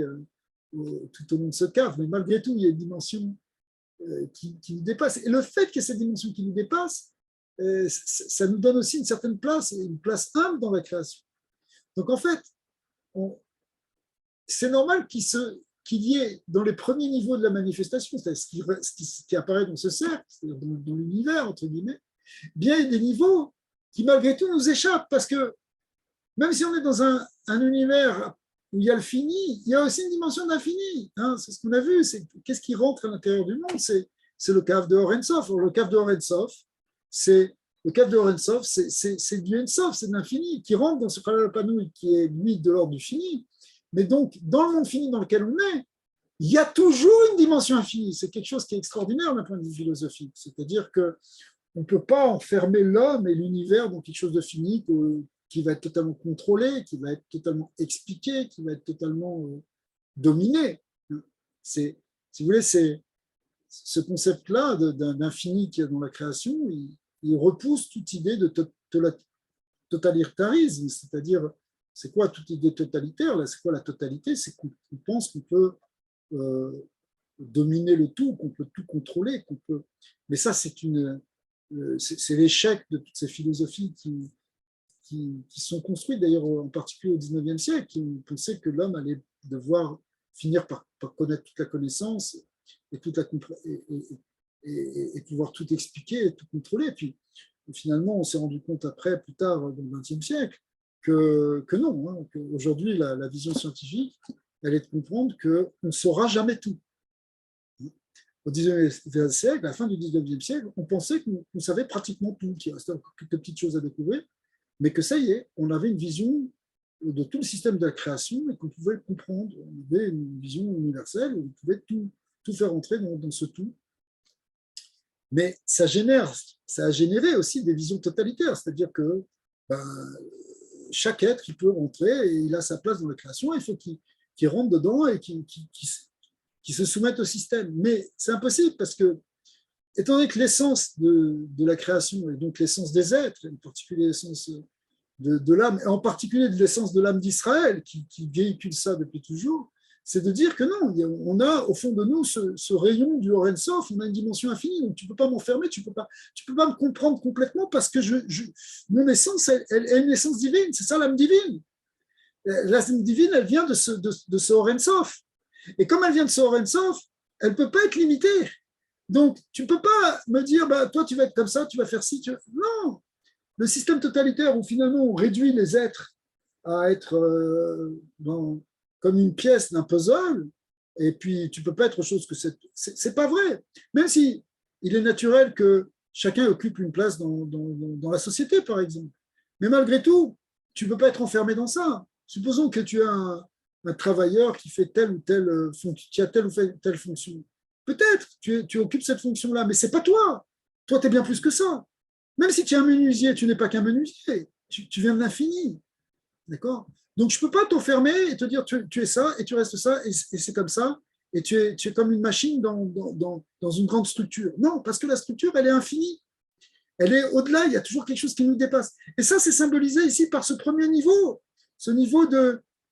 tout au long de ce cadre, mais malgré tout, il y a une dimension qui nous dépasse. Et le fait qu'il y ait cette dimension qui nous dépasse, ça nous donne aussi une certaine place, une place humble dans la création. Donc en fait, c'est normal qu'il y ait dans les premiers niveaux de la manifestation, c'est-à-dire ce qui apparaît dans ce cercle, c'est-à-dire dans l'univers, entre guillemets, bien il y a des niveaux qui malgré tout nous échappent, parce que même si on est dans un univers où il y a le fini, il y a aussi une dimension d'infini. C'est ce qu'on a vu, c'est qu'est-ce qui rentre à l'intérieur du monde, c'est le cave de Or Ein Sof. Le cave de Or Ein Sof, c'est du Ein Sof, c'est de l'infini, qui rentre dans ce Chalal Panouï, qui est lui de l'ordre du fini. Mais donc, dans le monde fini dans lequel on est, il y a toujours une dimension infinie. C'est quelque chose qui est extraordinaire d'un point de vue philosophique. C'est-à-dire qu'on ne peut pas enfermer l'homme et l'univers dans quelque chose de fini qui va être totalement contrôlé, qui va être totalement expliqué, qui va être totalement dominé. Si vous voulez, c'est ce concept-là d'infini qu'il y a dans la création, il repousse toute idée de totalitarisme, c'est-à-dire, c'est quoi toute idée totalitaire là? C'est quoi la totalité? C'est qu'on pense qu'on peut dominer le tout, qu'on peut tout contrôler, mais ça, c'est l'échec de toutes ces philosophies qui sont construites, d'ailleurs en particulier au XIXe siècle, qui ont pensé que l'homme allait devoir finir par connaître toute la connaissance et pouvoir tout expliquer et tout contrôler. Et puis finalement, on s'est rendu compte après, plus tard, dans le XXe siècle, que non, qu'aujourd'hui, la vision scientifique, elle est de comprendre qu'on ne saura jamais tout. Au XIXe siècle, à la fin du XIXe siècle, on pensait qu'on savait pratiquement tout, qu'il restait encore quelques petites choses à découvrir, mais que ça y est, on avait une vision de tout le système de la création et qu'on pouvait le comprendre. On avait une vision universelle où on pouvait tout faire entrer dans ce tout. Mais ça a généré aussi des visions totalitaires, c'est-à-dire que chaque être, il peut rentrer et il a sa place dans la création, il faut qu'il rentre dedans et qu'il se soumette au système. Mais c'est impossible parce que, étant donné que l'essence de la création, et donc l'essence des êtres, en particulier l'essence de l'âme, et en particulier de l'essence de l'âme d'Israël, qui véhicule ça depuis toujours, c'est de dire que non, on a au fond de nous ce rayon du Or Sof, on a une dimension infinie, donc tu ne peux pas m'enfermer, tu peux pas me comprendre complètement parce que mon essence, elle est une essence divine, c'est ça l'âme divine. L'âme divine, elle vient de ce Or Sof. Et comme elle vient de ce Or Sof, elle ne peut pas être limitée. Donc, tu ne peux pas me dire, bah, toi, tu vas être comme ça, tu vas faire ci. Non, le système totalitaire où finalement on réduit les êtres à être comme une pièce d'un puzzle, et puis tu ne peux pas être autre chose que c'est pas vrai. Même si il est naturel que chacun occupe une place dans la société, par exemple. Mais malgré tout, tu ne peux pas être enfermé dans ça. Supposons que tu as un travailleur qui fait telle ou telle fonction, qui a telle ou telle fonction. Peut-être tu occupes cette fonction-là, mais ce n'est pas toi. Toi, tu es bien plus que ça. Même si tu es un menuisier, tu n'es pas qu'un menuisier. Tu viens de l'infini. D'accord? Donc, je ne peux pas t'enfermer et te dire tu es ça et tu restes ça et c'est comme ça. Et tu es comme une machine dans une grande structure. Non, parce que la structure, elle est infinie. Elle est au-delà, il y a toujours quelque chose qui nous dépasse. Et ça, c'est symbolisé ici par ce premier niveau, ce niveau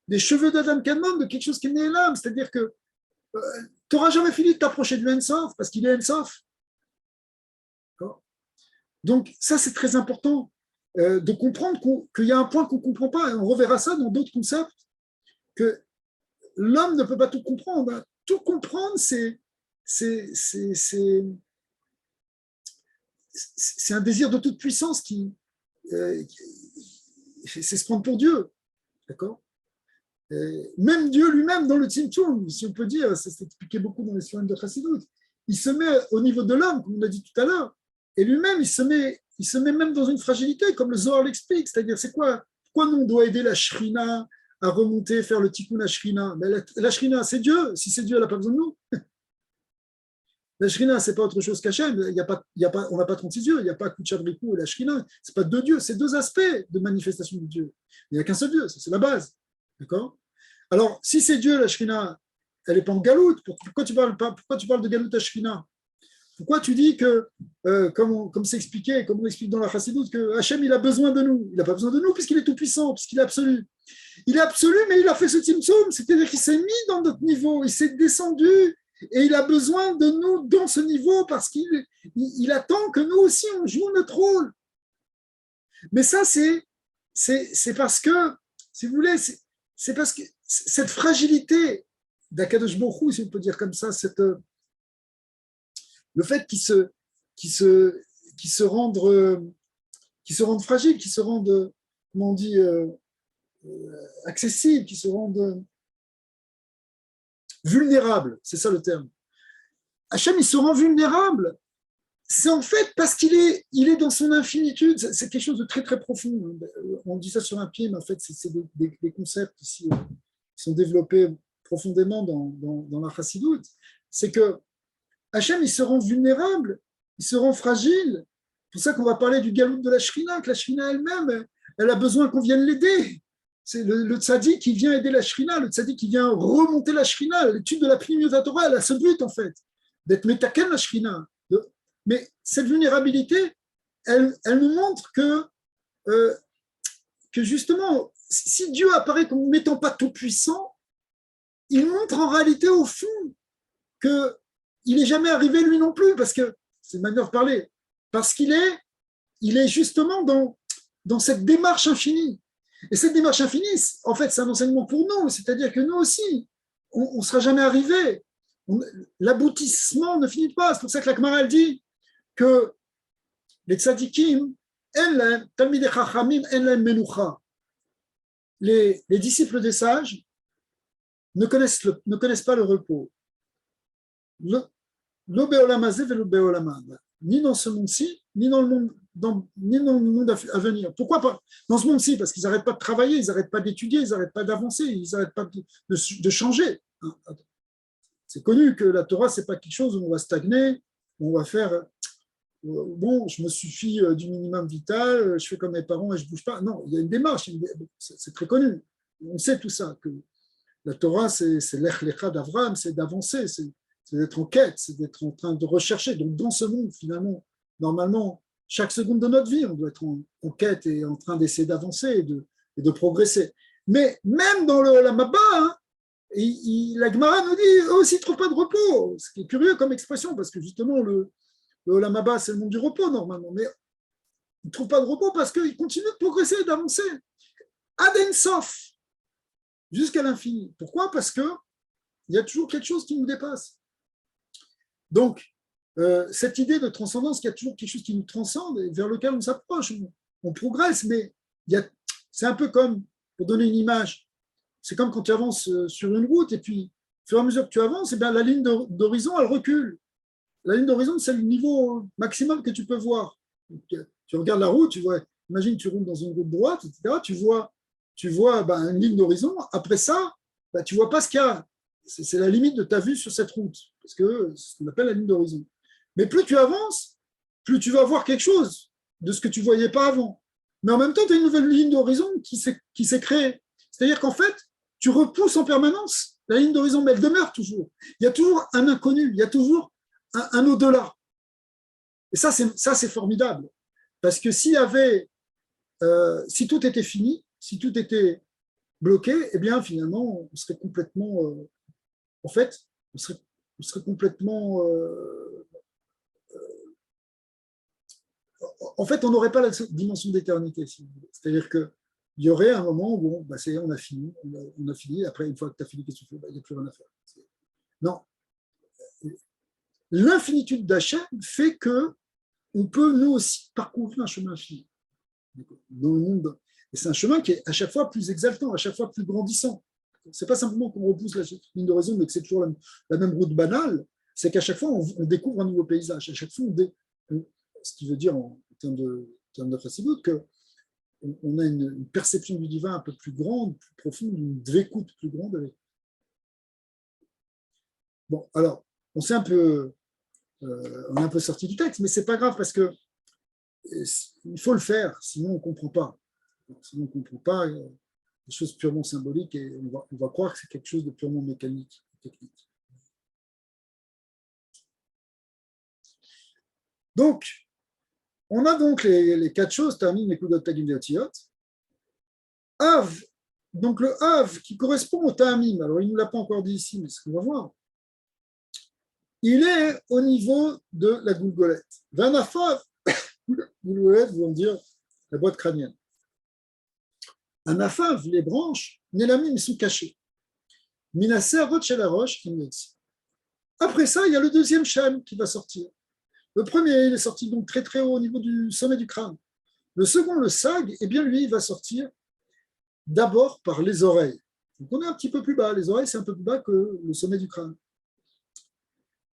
des cheveux d'Adam Kadmon, de quelque chose qui est né l'âme. C'est-à-dire que tu n'auras jamais fini de t'approcher de l'Ensof parce qu'il est Ensof. Donc, ça, c'est très important de comprendre qu'il y a un point qu'on ne comprend pas. Et on reverra ça dans d'autres concepts, que l'homme ne peut pas tout comprendre. Tout comprendre, c'est un désir de toute puissance c'est se prendre pour Dieu. D'accord? Même Dieu lui-même, dans le Tzimtzum, si on peut dire, ça s'est expliqué beaucoup dans les soins de Chassidut, il se met au niveau de l'homme, comme on a dit tout à l'heure, et lui-même, il se met même dans une fragilité, comme le Zohar l'explique, c'est-à-dire, c'est quoi? Pourquoi nous, on doit aider la Shrina à remonter, faire le tikkun à Shrina? La Shrina, c'est Dieu. Si c'est Dieu, elle n'a pas besoin de nous. La Shrina, ce n'est pas autre chose qu'Hachem. On n'a pas 36 dieux. Il n'y a pas Kuchabrikou et la Shrina. Ce n'est pas deux dieux. C'est deux aspects de manifestation de Dieu. Il n'y a qu'un seul Dieu. Ça, c'est la base. D'accord? Alors, si c'est Dieu, la Shrina, elle n'est pas en galoute. Pourquoi tu parles de galoute à Shrina? Pourquoi tu dis que, comme c'est expliqué, comme on explique dans la Chassidoute, que Hachem, il a besoin de nous? Il n'a pas besoin de nous puisqu'il est tout puissant, puisqu'il est absolu. Il est absolu, mais il a fait ce Tzimtzum, c'est-à-dire qu'il s'est mis dans notre niveau, il s'est descendu et il a besoin de nous dans ce niveau parce qu'il attend que nous aussi, on joue notre rôle. Mais ça, c'est parce que, si vous voulez, c'est parce que cette fragilité d'Akadosh Baruch Hu, si on peut dire comme ça, le fait qu'ils se rendent fragiles, qu'ils se rendent, comment on dit, accessibles, qu'ils se rendent vulnérables, c'est ça le terme. Hachem, il se rend vulnérable, c'est en fait parce qu'il est dans son infinitude, c'est quelque chose de très très profond. On dit ça sur un pied, mais en fait, c'est des concepts ici qui sont développés profondément dans la Chassidoute. C'est que Hachem, il se rend vulnérable, il se rend fragile. C'est pour ça qu'on va parler du galout de la Shrina, que la Shrina elle-même, elle a besoin qu'on vienne l'aider. C'est le tzaddik qui vient aider la Shrina, le tzaddik qui vient remonter la Shrina. L'étude de la Pnimiut Torah, elle a ce but en fait, d'être métaken la Shrina. Mais cette vulnérabilité, elle nous montre que justement, si Dieu apparaît comme n'étant pas tout puissant, il montre en réalité au fond que il n'est jamais arrivé lui non plus, parce que c'est une manière de parler, parce qu'il est justement dans cette démarche infinie. Et cette démarche infinie, en fait, c'est un enseignement pour nous, c'est-à-dire que nous aussi, on ne sera jamais arrivé. L'aboutissement ne finit pas. C'est pour ça que la Gemara elle dit que les tzadikim, talmidei chachamim, en lahem menucha. Les disciples des sages ne connaissent pas le repos. Lo be'olam hazeh velo be'olam haba. Ni dans ce monde-ci, ni dans le monde à venir. Pourquoi pas dans ce monde-ci? Parce qu'ils n'arrêtent pas de travailler, ils n'arrêtent pas d'étudier, ils n'arrêtent pas d'avancer, ils n'arrêtent pas de changer. C'est connu que la Torah, ce n'est pas quelque chose où on va stagner, où on va faire bon, je me suffis du minimum vital, je fais comme mes parents et je ne bouge pas. Non, il y a une démarche, c'est très connu. On sait tout ça, que la Torah, c'est l'ech lecha d'Avraham, c'est d'avancer, c'est d'être en quête, c'est d'être en train de rechercher. Donc, dans ce monde, finalement, normalement, chaque seconde de notre vie, on doit être en quête et en train d'essayer d'avancer et de progresser. Mais même dans le Olam Haba, La Gemara nous dit aussi, ne trouve pas de repos, ce qui est curieux comme expression, parce que justement, le Olam Haba, c'est le monde du repos normalement, mais il ne trouve pas de repos parce qu'il continue de progresser et d'avancer. Ad Ensof, jusqu'à l'infini. Pourquoi? Parce qu'il y a toujours quelque chose qui nous dépasse. Donc, cette idée de transcendance, qu'il y a toujours quelque chose qui nous transcende et vers lequel on s'approche, on progresse, mais c'est un peu comme, pour donner une image, c'est comme quand tu avances sur une route et puis, au fur et à mesure que tu avances, eh bien, la ligne d'horizon, elle recule. La ligne d'horizon, c'est le niveau maximum que tu peux voir. Donc, tu regardes la route, tu vois, imagine que tu roules dans une route droite, etc. Tu vois une ligne d'horizon. Après ça, tu ne vois pas ce qu'il y a. C'est la limite de ta vue sur cette route, parce que c'est ce qu'on appelle la ligne d'horizon. Mais plus tu avances, plus tu vas voir quelque chose de ce que tu ne voyais pas avant. Mais en même temps, tu as une nouvelle ligne d'horizon qui s'est créée. C'est-à-dire qu'en fait, tu repousses en permanence la ligne d'horizon, mais elle demeure toujours. Il y a toujours un inconnu, il y a toujours un au-delà. Et ça, c'est formidable. Parce que si tout était fini, si tout était bloqué, eh bien, finalement, on serait complètement. En fait, on serait complètement. En fait, on n'aurait pas la dimension d'éternité. C'est-à-dire qu'il y aurait un moment où, bon, ça y est, on a fini. On a fini. Après, une fois que tu as fini, qu'est-ce que tu fais? Il n'y a plus rien à faire. Non. L'infinitude d'Hachem fait que on peut, nous aussi, parcourir un chemin infini dans le monde. Et c'est un chemin qui est à chaque fois plus exaltant, à chaque fois plus grandissant. Ce n'est pas simplement qu'on repousse la ligne d'horizon, mais que c'est toujours la même route banale. C'est qu'à chaque fois, on découvre un nouveau paysage. À chaque fois, ce qui veut dire, en termes de chassidoute, qu'on a une perception du divin un peu plus grande, plus profonde, une dvécoute plus grande avec. Bon, alors, on est un peu sorti du texte, mais c'est pas grave parce que il faut le faire, sinon on ne comprend pas. Sinon on ne comprend pas des choses purement symboliques et on va croire que c'est quelque chose de purement mécanique, technique. Donc, on a donc les quatre choses, Tamim, Nekudot, Tagim et Otiyot. Av, donc le Av qui correspond au Tamim, alors il ne nous l'a pas encore dit ici, mais ce qu'on va voir, il est au niveau de la goulgolette. Vanafav, goulgolette veut dire la boîte crânienne. Un afav, les branches, Nélamim sont cachées. Minaser, Roche la roche, Après ça, il y a le deuxième Shem qui va sortir. Le premier, il est sorti donc très très haut au niveau du sommet du crâne. Le second, le Sag, eh bien lui, il va sortir d'abord par les oreilles. Donc on est un petit peu plus bas. Les oreilles, c'est un peu plus bas que le sommet du crâne.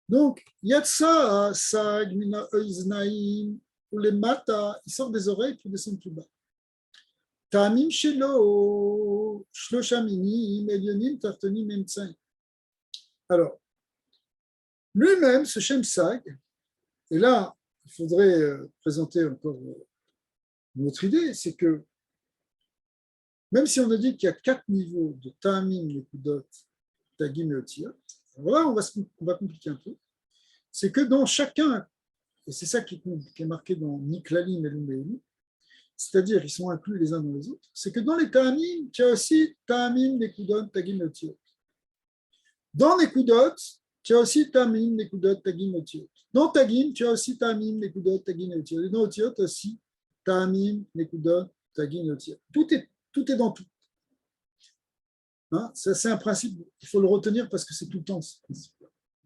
Donc, Yatsa, Sag, Mina, Oiznaim, ou les Mata, il sort des oreilles pour descendre plus bas. Tamim Shelo, Shloshamini, Elionim, Tartonim, Emtsaim. Alors, lui-même, ce Shem Sag, et là, il faudrait présenter encore une autre idée, c'est que même si on a dit qu'il y a 4 niveaux de Ta'amim, Nekudot, Tagim et Otiyot, voilà, on va compliquer un peu, c'est que dans chacun, et c'est ça qui est marqué dans Niklalim et Lumeim, c'est-à-dire ils sont inclus les uns dans les autres, c'est que dans les Ta'amim, tu as aussi Ta'amim, Nekudot, Tagim et Otiyot. Dans Nekudot, tu as aussi Ta'amim, Nekudot, Tagim et Otiyot. Dans Tagim, tu as aussi Ta'amim, Nekudot, Tagim et Otiyot. Et dans Otiyot, tu as aussi Ta'amim, Nekudot, Tagim et Otiyot. Tout est dans tout. Hein, ça, c'est un principe, il faut le retenir parce que c'est tout le temps ce principe.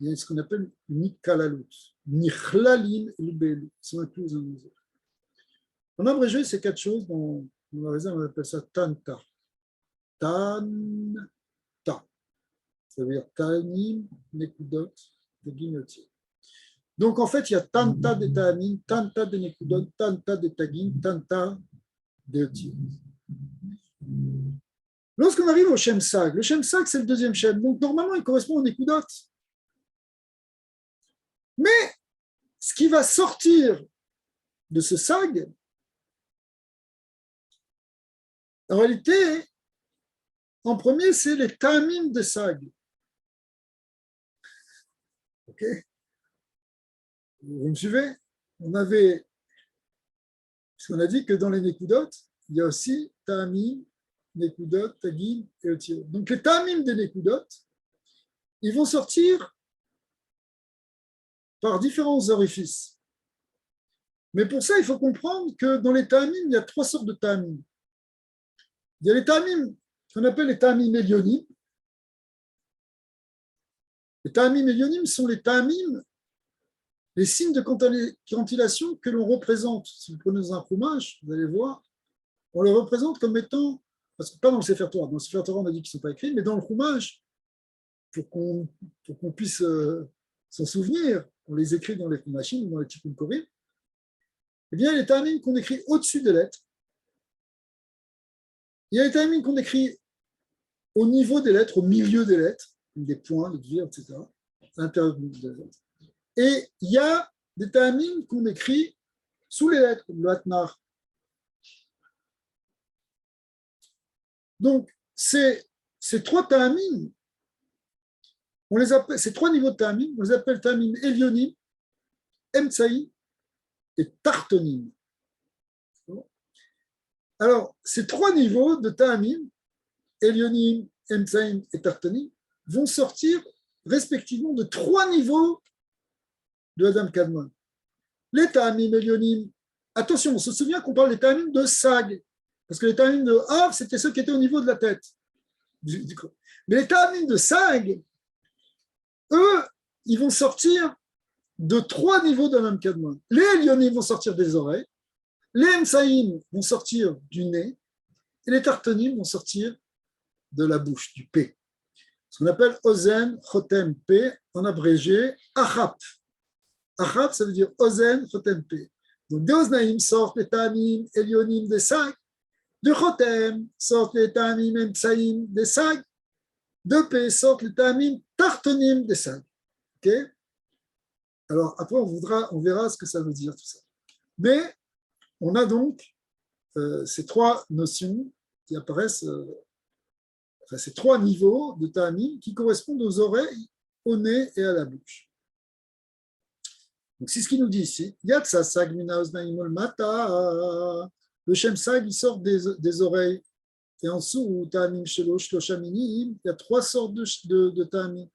Il y a ce qu'on appelle Nikalalut. Nichlalim et Lubelu. Ils sont inclus les uns dans les autres. En abrégé, ces 4 choses, dans la réserve, on appelle ça Tanta. Tanta. Ça veut dire Ta'anim, Nekudot, Tagim et Otiyot. Donc, en fait, il y a Tanta de Ta'anim, Tanta de Nekudot, Tanta de Tagim, Tanta de Otiyot. Lorsqu'on arrive au Shem Sag, le Shem Sag, c'est le deuxième Shem. Donc, normalement, il correspond au Nekudot. Mais ce qui va sortir de ce Sag, en réalité, en premier, c'est les Ta'amim de Sag. OK? Vous me suivez? On avait, parce qu'on a dit que dans les Nekudot, il y a aussi Ta'amim Nekudot, Tagim et Otiot. Donc les Ta'amim des Nekudot, ils vont sortir par différents orifices. Mais pour ça, il faut comprendre que dans les Ta'amim, il y a trois sortes de Ta'amim. Il y a les Ta'amim qu'on appelle les Ta'amim Elionim. Les Ta'amim Elionim sont les Ta'amim, les signes de quantillation que l'on représente. Si vous prenez un fromage, vous allez voir, on les représente comme étant, parce que pas dans le Sefer Torah, dans le Sefer Torah on a dit qu'ils ne sont pas écrits, mais dans le fromage, pour qu'on puisse s'en souvenir, on les écrit dans les machines ou dans les Tikkun Korim, eh bien, il y a les Ta'amim qu'on écrit au-dessus des lettres. Il y a les Ta'amim qu'on écrit au niveau des lettres, au milieu des lettres, des points, des virgules, etc., à l'intérieur des lettres. Et il y a des Ta'amim qu'on écrit sous les lettres, comme le Hatnar. Donc, ces trois Ta'amim, on les appelle, ces trois niveaux de Ta'amim, on les appelle Ta'amim Elionim, Emtsaï et Tartonim. Alors, ces trois niveaux de Ta'amim, Elionim, Emtsaïm et Tartonim, vont sortir respectivement de trois niveaux de Adam Kadmon. Les Ta'amim Elionim, attention, on se souvient qu'on parle des Ta'amim de Sag, parce que les Ta'amim de Av, c'était ceux qui étaient au niveau de la tête. Mais les Ta'amim de Sag, eux, ils vont sortir de trois niveaux d'Adam Kadmon. Les Elionim vont sortir des oreilles, les Emsaïm vont sortir du nez, et les Tartonim vont sortir de la bouche, du P. Ce qu'on appelle Ozen, Chotem, P, en abrégé, Achap. Achap, ça veut dire Ozen, Chotem, P. Donc, des Oznaïm sortent les Ta'amim, Elionim, des Sag. De Chotem sortent les Ta'amim, Emsaïm, des Sag. De P sortent les Ta'amim, Tartonim, des Sag. Ok? Alors, après, on verra ce que ça veut dire, tout ça. Mais, on a donc ces trois notions qui apparaissent, enfin, ces trois niveaux de Ta'amim qui correspondent aux oreilles, au nez et à la bouche. Donc, c'est ce qu'il nous dit ici. Yatsa sag mina oznaim ol mata. Le Shem Sag, il sort des oreilles. Et en dessous, Ta'amim shelo shlosha minim, il y a trois sortes de Ta'amim.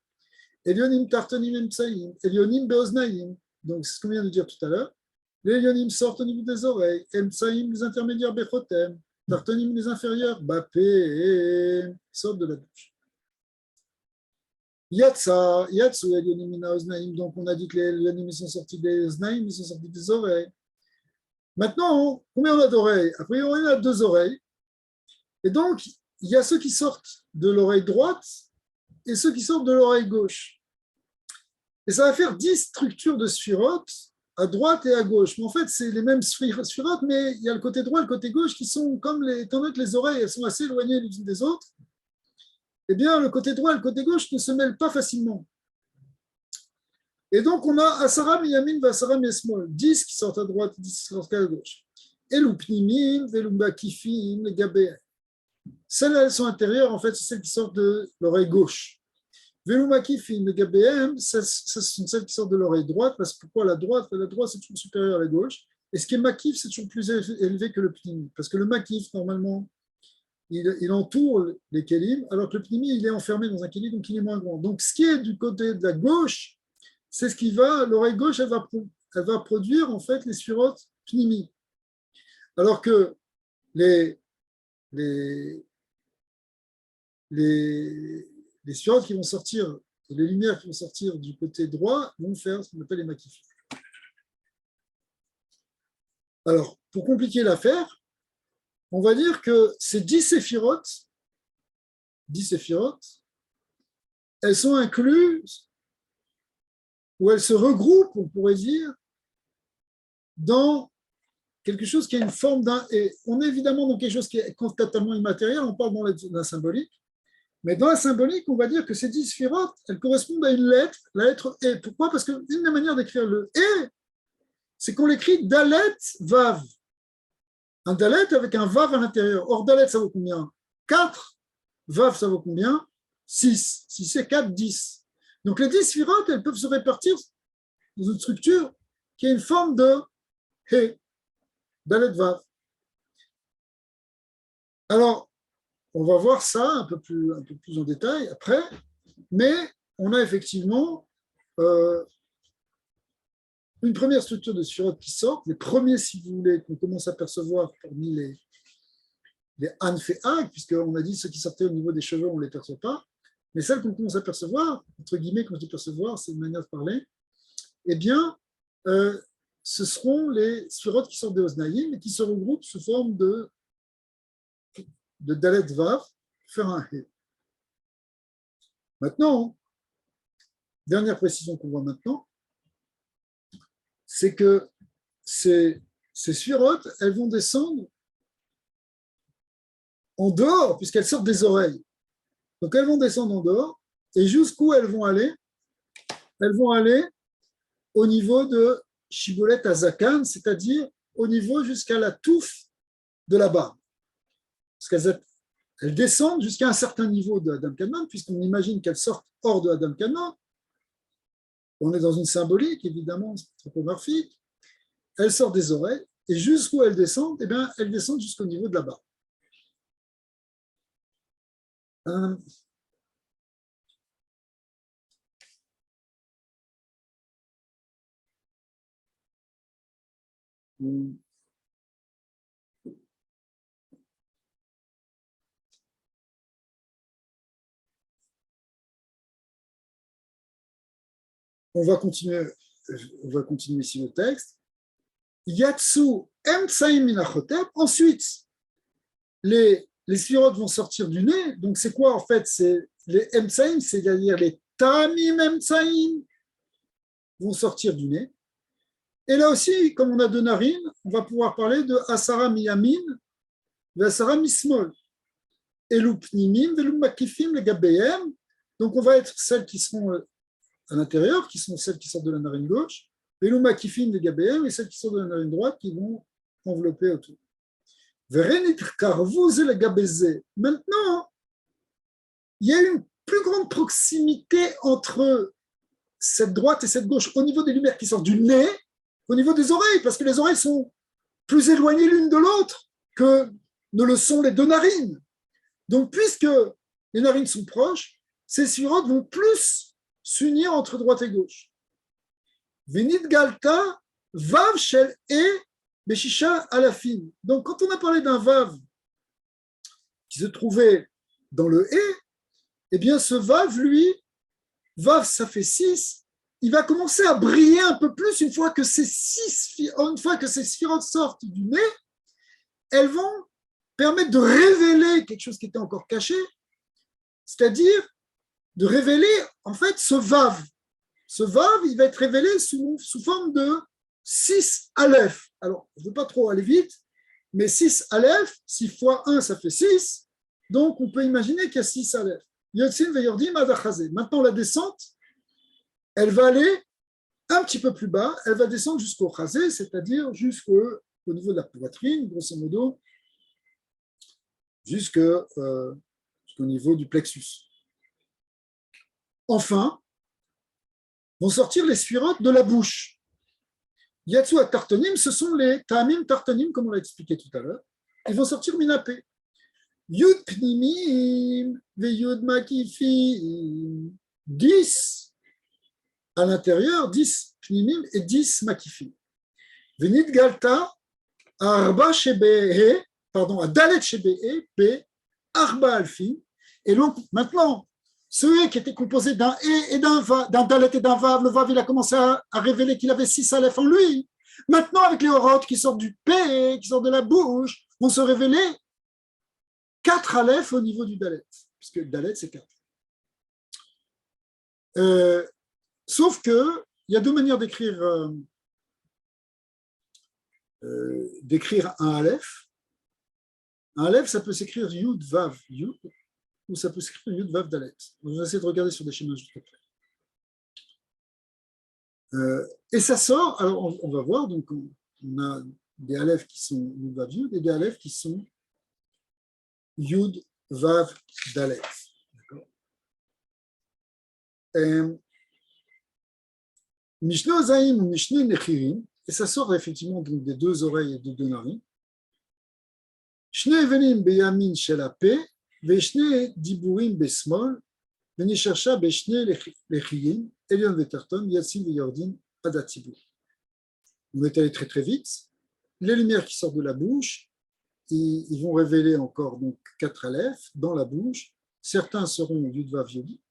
Elionim tartonim emtsaïm, Elionim beoznaim. Donc, c'est ce qu'on vient de dire tout à l'heure. Les Elionim sortent au niveau des oreilles, emtsaïm, les intermédiaires bechotem, tartonim, les inférieurs, bapé, sortent de la bouche. Yatsu Elionim mina oznaim. Donc, on a dit que les Elionim sont sortis des oznaim, ils sont sortis des oreilles. Maintenant, combien on a d'oreilles? Après, on a deux oreilles. Et donc, il y a ceux qui sortent de l'oreille droite et ceux qui sortent de l'oreille gauche. Et ça va faire 10 structures de sphirotes à droite et à gauche. Mais en fait, c'est les mêmes sphirotes, mais il y a le côté droit et le côté gauche qui sont comme étant donné que les oreilles elles sont assez éloignées les unes des autres, eh bien, le côté droit et le côté gauche ne se mêlent pas facilement. Et donc, on a Asara Miyamin Vasara Miesmol, 10 qui sortent à droite, 10 qui sortent à gauche. Et l'Upnimim, Velumbakifim, les Gabéens. Celles-là, elles sont intérieures, en fait, c'est celles qui sortent de l'oreille gauche. Velumbakifim, les Gabéens, ce sont celles qui sortent de l'oreille droite, parce que pourquoi la droite? La droite, c'est toujours supérieur à la gauche. Et ce qui est makif, c'est toujours plus élevé que le pnimi. Parce que le makif, normalement, il entoure les kélim, alors que le pnimi, il est enfermé dans un kélim, donc il est moins grand. Donc, ce qui est du côté de la gauche, c'est ce qui va, l'oreille gauche, elle va produire en fait les sphirotes pnimi. Alors que les sphirotes qui vont sortir, les lumières qui vont sortir du côté droit vont faire ce qu'on appelle les makifim. Alors, pour compliquer l'affaire, on va dire que ces 10 séphirotes, elles sont incluses, ou elles se regroupent, on pourrait dire, dans quelque chose qui a une forme d'un... Et on est évidemment dans quelque chose qui est totalement immatériel, on parle dans la symbolique, mais dans la symbolique, on va dire que ces 10 sphirotes, elles correspondent à une lettre, la lettre E. Pourquoi? Parce qu'une des manières d'écrire le E, c'est qu'on l'écrit Dalet Vav. Un Dalet avec un Vav à l'intérieur. Or, Dalet, ça vaut combien? 4. Vav, ça vaut combien? 6. Si c'est 4, 10. Donc, les 10 sphirotes, elles peuvent se répartir dans une structure qui a une forme de He, Dalet Vav. Alors, on va voir ça un peu plus en détail après, mais on a effectivement une première structure de sphirotes qui sort, les premiers, si vous voulez, qu'on commence à percevoir parmi les Anf et Ag, puisqu'on a dit ceux qui sortaient au niveau des cheveux, on ne les perçoit pas, mais celles qu'on commence à percevoir, entre guillemets, quand je dis percevoir, c'est une manière de parler, eh bien, ce seront les sphirotes qui sortent des Oznaïm et qui se regroupent sous forme de Dalet Vav, faire un He. Maintenant, dernière précision qu'on voit maintenant, c'est que ces sphirotes, elles vont descendre en dehors, puisqu'elles sortent des oreilles. Donc elles vont descendre en dehors, et jusqu'où elles vont aller? Elles vont aller au niveau de Shibolet Azakan, c'est-à-dire au niveau jusqu'à la touffe de la barbe. Parce qu'elles descendent jusqu'à un certain niveau de Adam Kadmon, puisqu'on imagine qu'elles sortent hors de Adam Kadmon. On est dans une symbolique, évidemment, anthropomorphique. Elles sortent des oreilles, et jusqu'où elles descendent? Eh bien, elles descendent jusqu'au niveau de la barbe. On va continuer ici le texte. Yatsu emtsaim minachotep. Ensuite, les sphirotes vont sortir du nez. Donc, c'est quoi en fait? C'est les emtsaim, c'est-à-dire les tamim emtsaim vont sortir du nez. Et là aussi, comme on a deux narines, on va pouvoir parler de asara miyamin et asara mismol. Elu pnimim, velu makifim, le gabeyem. Donc, on va être celles qui seront à l'intérieur, qui sont celles qui sortent de la narine gauche, et l'uma qui filme des gabéens, et celles qui sortent de la narine droite qui vont envelopper autour. Maintenant, il y a une plus grande proximité entre cette droite et cette gauche au niveau des lumières qui sortent du nez, au niveau des oreilles, parce que les oreilles sont plus éloignées l'une de l'autre que ne le sont les deux narines. Donc, puisque les narines sont proches, ces sphirotes vont plus s'unir entre droite et gauche. Venit galta, vav shel e, beshisha alafim. Donc, quand on a parlé d'un vav qui se trouvait dans le e, eh bien, ce vav, lui, vav, ça fait 6, il va commencer à briller un peu plus une fois que ces sphirotes sortent du nez, elles vont permettre de révéler quelque chose qui était encore caché, c'est-à-dire de révéler en fait ce vav. Ce vav, il va être révélé sous forme de 6 aleph. Alors, je ne veux pas trop aller vite, mais 6 aleph, 6 fois 1, ça fait 6. Donc, on peut imaginer qu'il y a 6 aleph. Yotzin veyordim adachazé. Maintenant, la descente, elle va aller un petit peu plus bas, elle va descendre jusqu'au chazé, c'est-à-dire jusqu'au niveau de la poitrine, grosso modo, jusqu'au niveau du plexus. Enfin, vont sortir les sphirotes de la bouche. Yatsu à tartonim, ce sont les tamim tartonim, comme on l'a expliqué tout à l'heure. Ils vont sortir minapé. Yud pnimim ve yud makifim. 10 à l'intérieur, 10 pnimim et 10 makifim. Venit galta arba shebehe, pardon, à dalet shebehe, p arba alfim. Et donc, maintenant, ce E qui était composé d'un E et d'un Dalet et d'un Vav, le Vav, il a commencé à révéler qu'il avait 6 Aleph en lui. Maintenant, avec les Oroth qui sortent du P, qui sortent de la bouche, vont se révéler 4 Aleph au niveau du Dalet, puisque Dalet, c'est 4. Sauf qu'il y a deux manières d'écrire un Aleph. Un Aleph, ça peut s'écrire Yud, Vav, Yud, ou ça peut s'écrire Yud Vav Dalet. On va essayer de regarder sur des schémas juste après. Et ça sort, alors on va voir, donc on a des Aleph qui sont Yud Vav Yud et des Aleph qui sont Yud Vav Dalet. Mishne Ozaïm ou Mishne Nechirim, et ça sort effectivement donc des 2 oreilles et des 2 narines. Shne Evenim Beyamin Shel Apeh, Veshne diburim besmol, venisharsha beshne lechiyim, elion vetarton, yatsin veyordin adatibur. On est allé très très vite. Les lumières qui sortent de la bouche, ils vont révéler encore donc 4 aleph dans la bouche. Certains seront Yud Vav Yodi,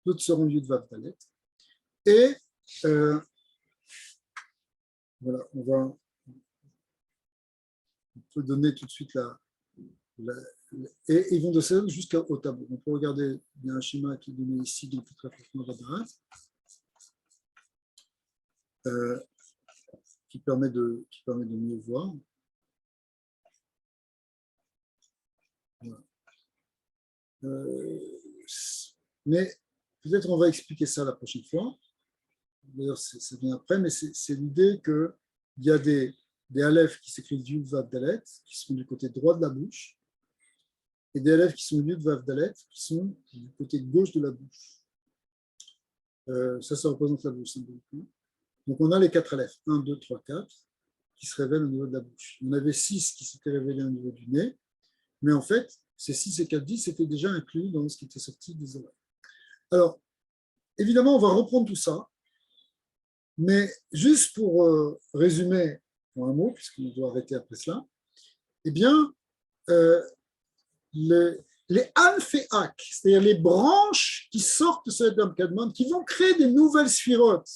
d'autres seront Yud Vav Dalet. Et voilà, on peut donner tout de suite et ils vont de ça jusqu'au tableau. On peut regarder, il y a un schéma qui est donné ici, donc très franchement qui permet de mieux voir. Voilà. Mais peut-être on va expliquer ça la prochaine fois. D'ailleurs, ça vient après, mais c'est l'idée qu'il y a des aleph qui s'écrivent Yud Vav Dalet, qui sont du côté droit de la bouche, et des aleph qui sont Yud Vav Dalet, qui sont du côté gauche de la bouche. Ça représente la bouche symboliquement. Donc on a les 4 aleph, 1, 2, 3, 4, qui se révèlent au niveau de la bouche. On avait 6 qui s'étaient révélés au niveau du nez, mais en fait, ces 6 et 4 10 étaient déjà inclus dans ce qui était sorti des oreilles. Alors, évidemment, on va reprendre tout ça, mais juste pour résumer en un mot, puisqu'on doit arrêter après cela, eh bien, les Anfeak, c'est-à-dire les branches qui sortent de ce Adam Kadmon, qui vont créer des nouvelles sphirotes,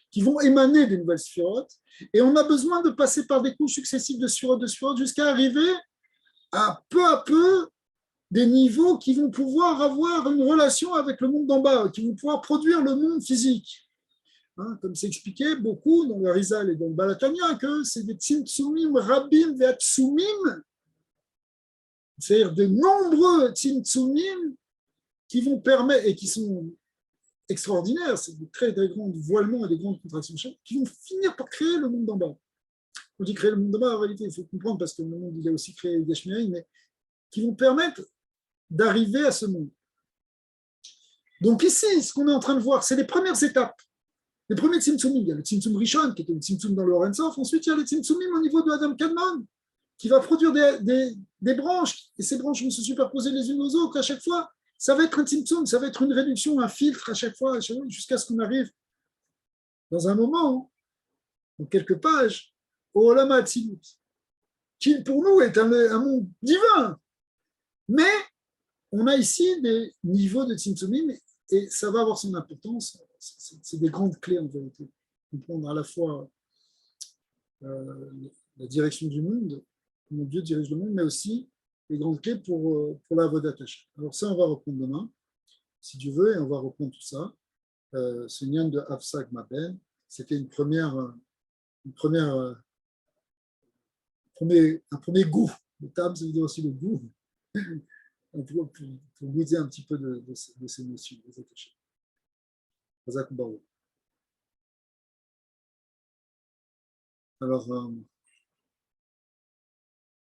qui vont émaner des nouvelles sphirotes, et on a besoin de passer par des couches successives de sphirotes, jusqu'à arriver à peu des niveaux qui vont pouvoir avoir une relation avec le monde d'en bas, qui vont pouvoir produire le monde physique. Hein, comme c'est expliqué beaucoup dans le Rizal et dans le Balatania, que c'est des tzimtzumim rabim ve'atsumim, c'est-à-dire de nombreux tzimtzumim qui vont permettre, et qui sont extraordinaires, c'est de très très grands voilements et des grandes contractions, qui vont finir par créer le monde d'en bas. On dit créer le monde d'en bas, en réalité, il faut comprendre, parce que le monde, il a aussi créé des Shmirim, mais qui vont permettre d'arriver à ce monde. Donc ici, ce qu'on est en train de voir, c'est les premières étapes. Les premiers tzimtzumim, il y a le tzimtzum Rishon, qui était le tzimtzum dans le Lorentzov, ensuite il y a les tzimtzumim au niveau de Adam Kadmon, qui va produire des branches, et ces branches vont se superposer les unes aux autres à chaque fois. Ça va être un tzimtzum, ça va être une réduction, un filtre à chaque fois, jusqu'à ce qu'on arrive dans un moment, en quelques pages, au Olam HaAtzilut, qui pour nous est un monde divin. Mais on a ici des niveaux de tzimtzumim, et ça va avoir son importance. C'est des grandes clés en vérité. Comprendre à la fois la direction du monde, comment Dieu dirige le monde, mais aussi les grandes clés pour la Avodat Hashem. Alors ça, on va reprendre demain, si Dieu veut, et on va reprendre tout ça. Ce Nyan de Hafsag Maben, c'était un premier goût. Le tam, ça veut dire aussi le goût, pour goûter un petit peu de ces notions. Alors,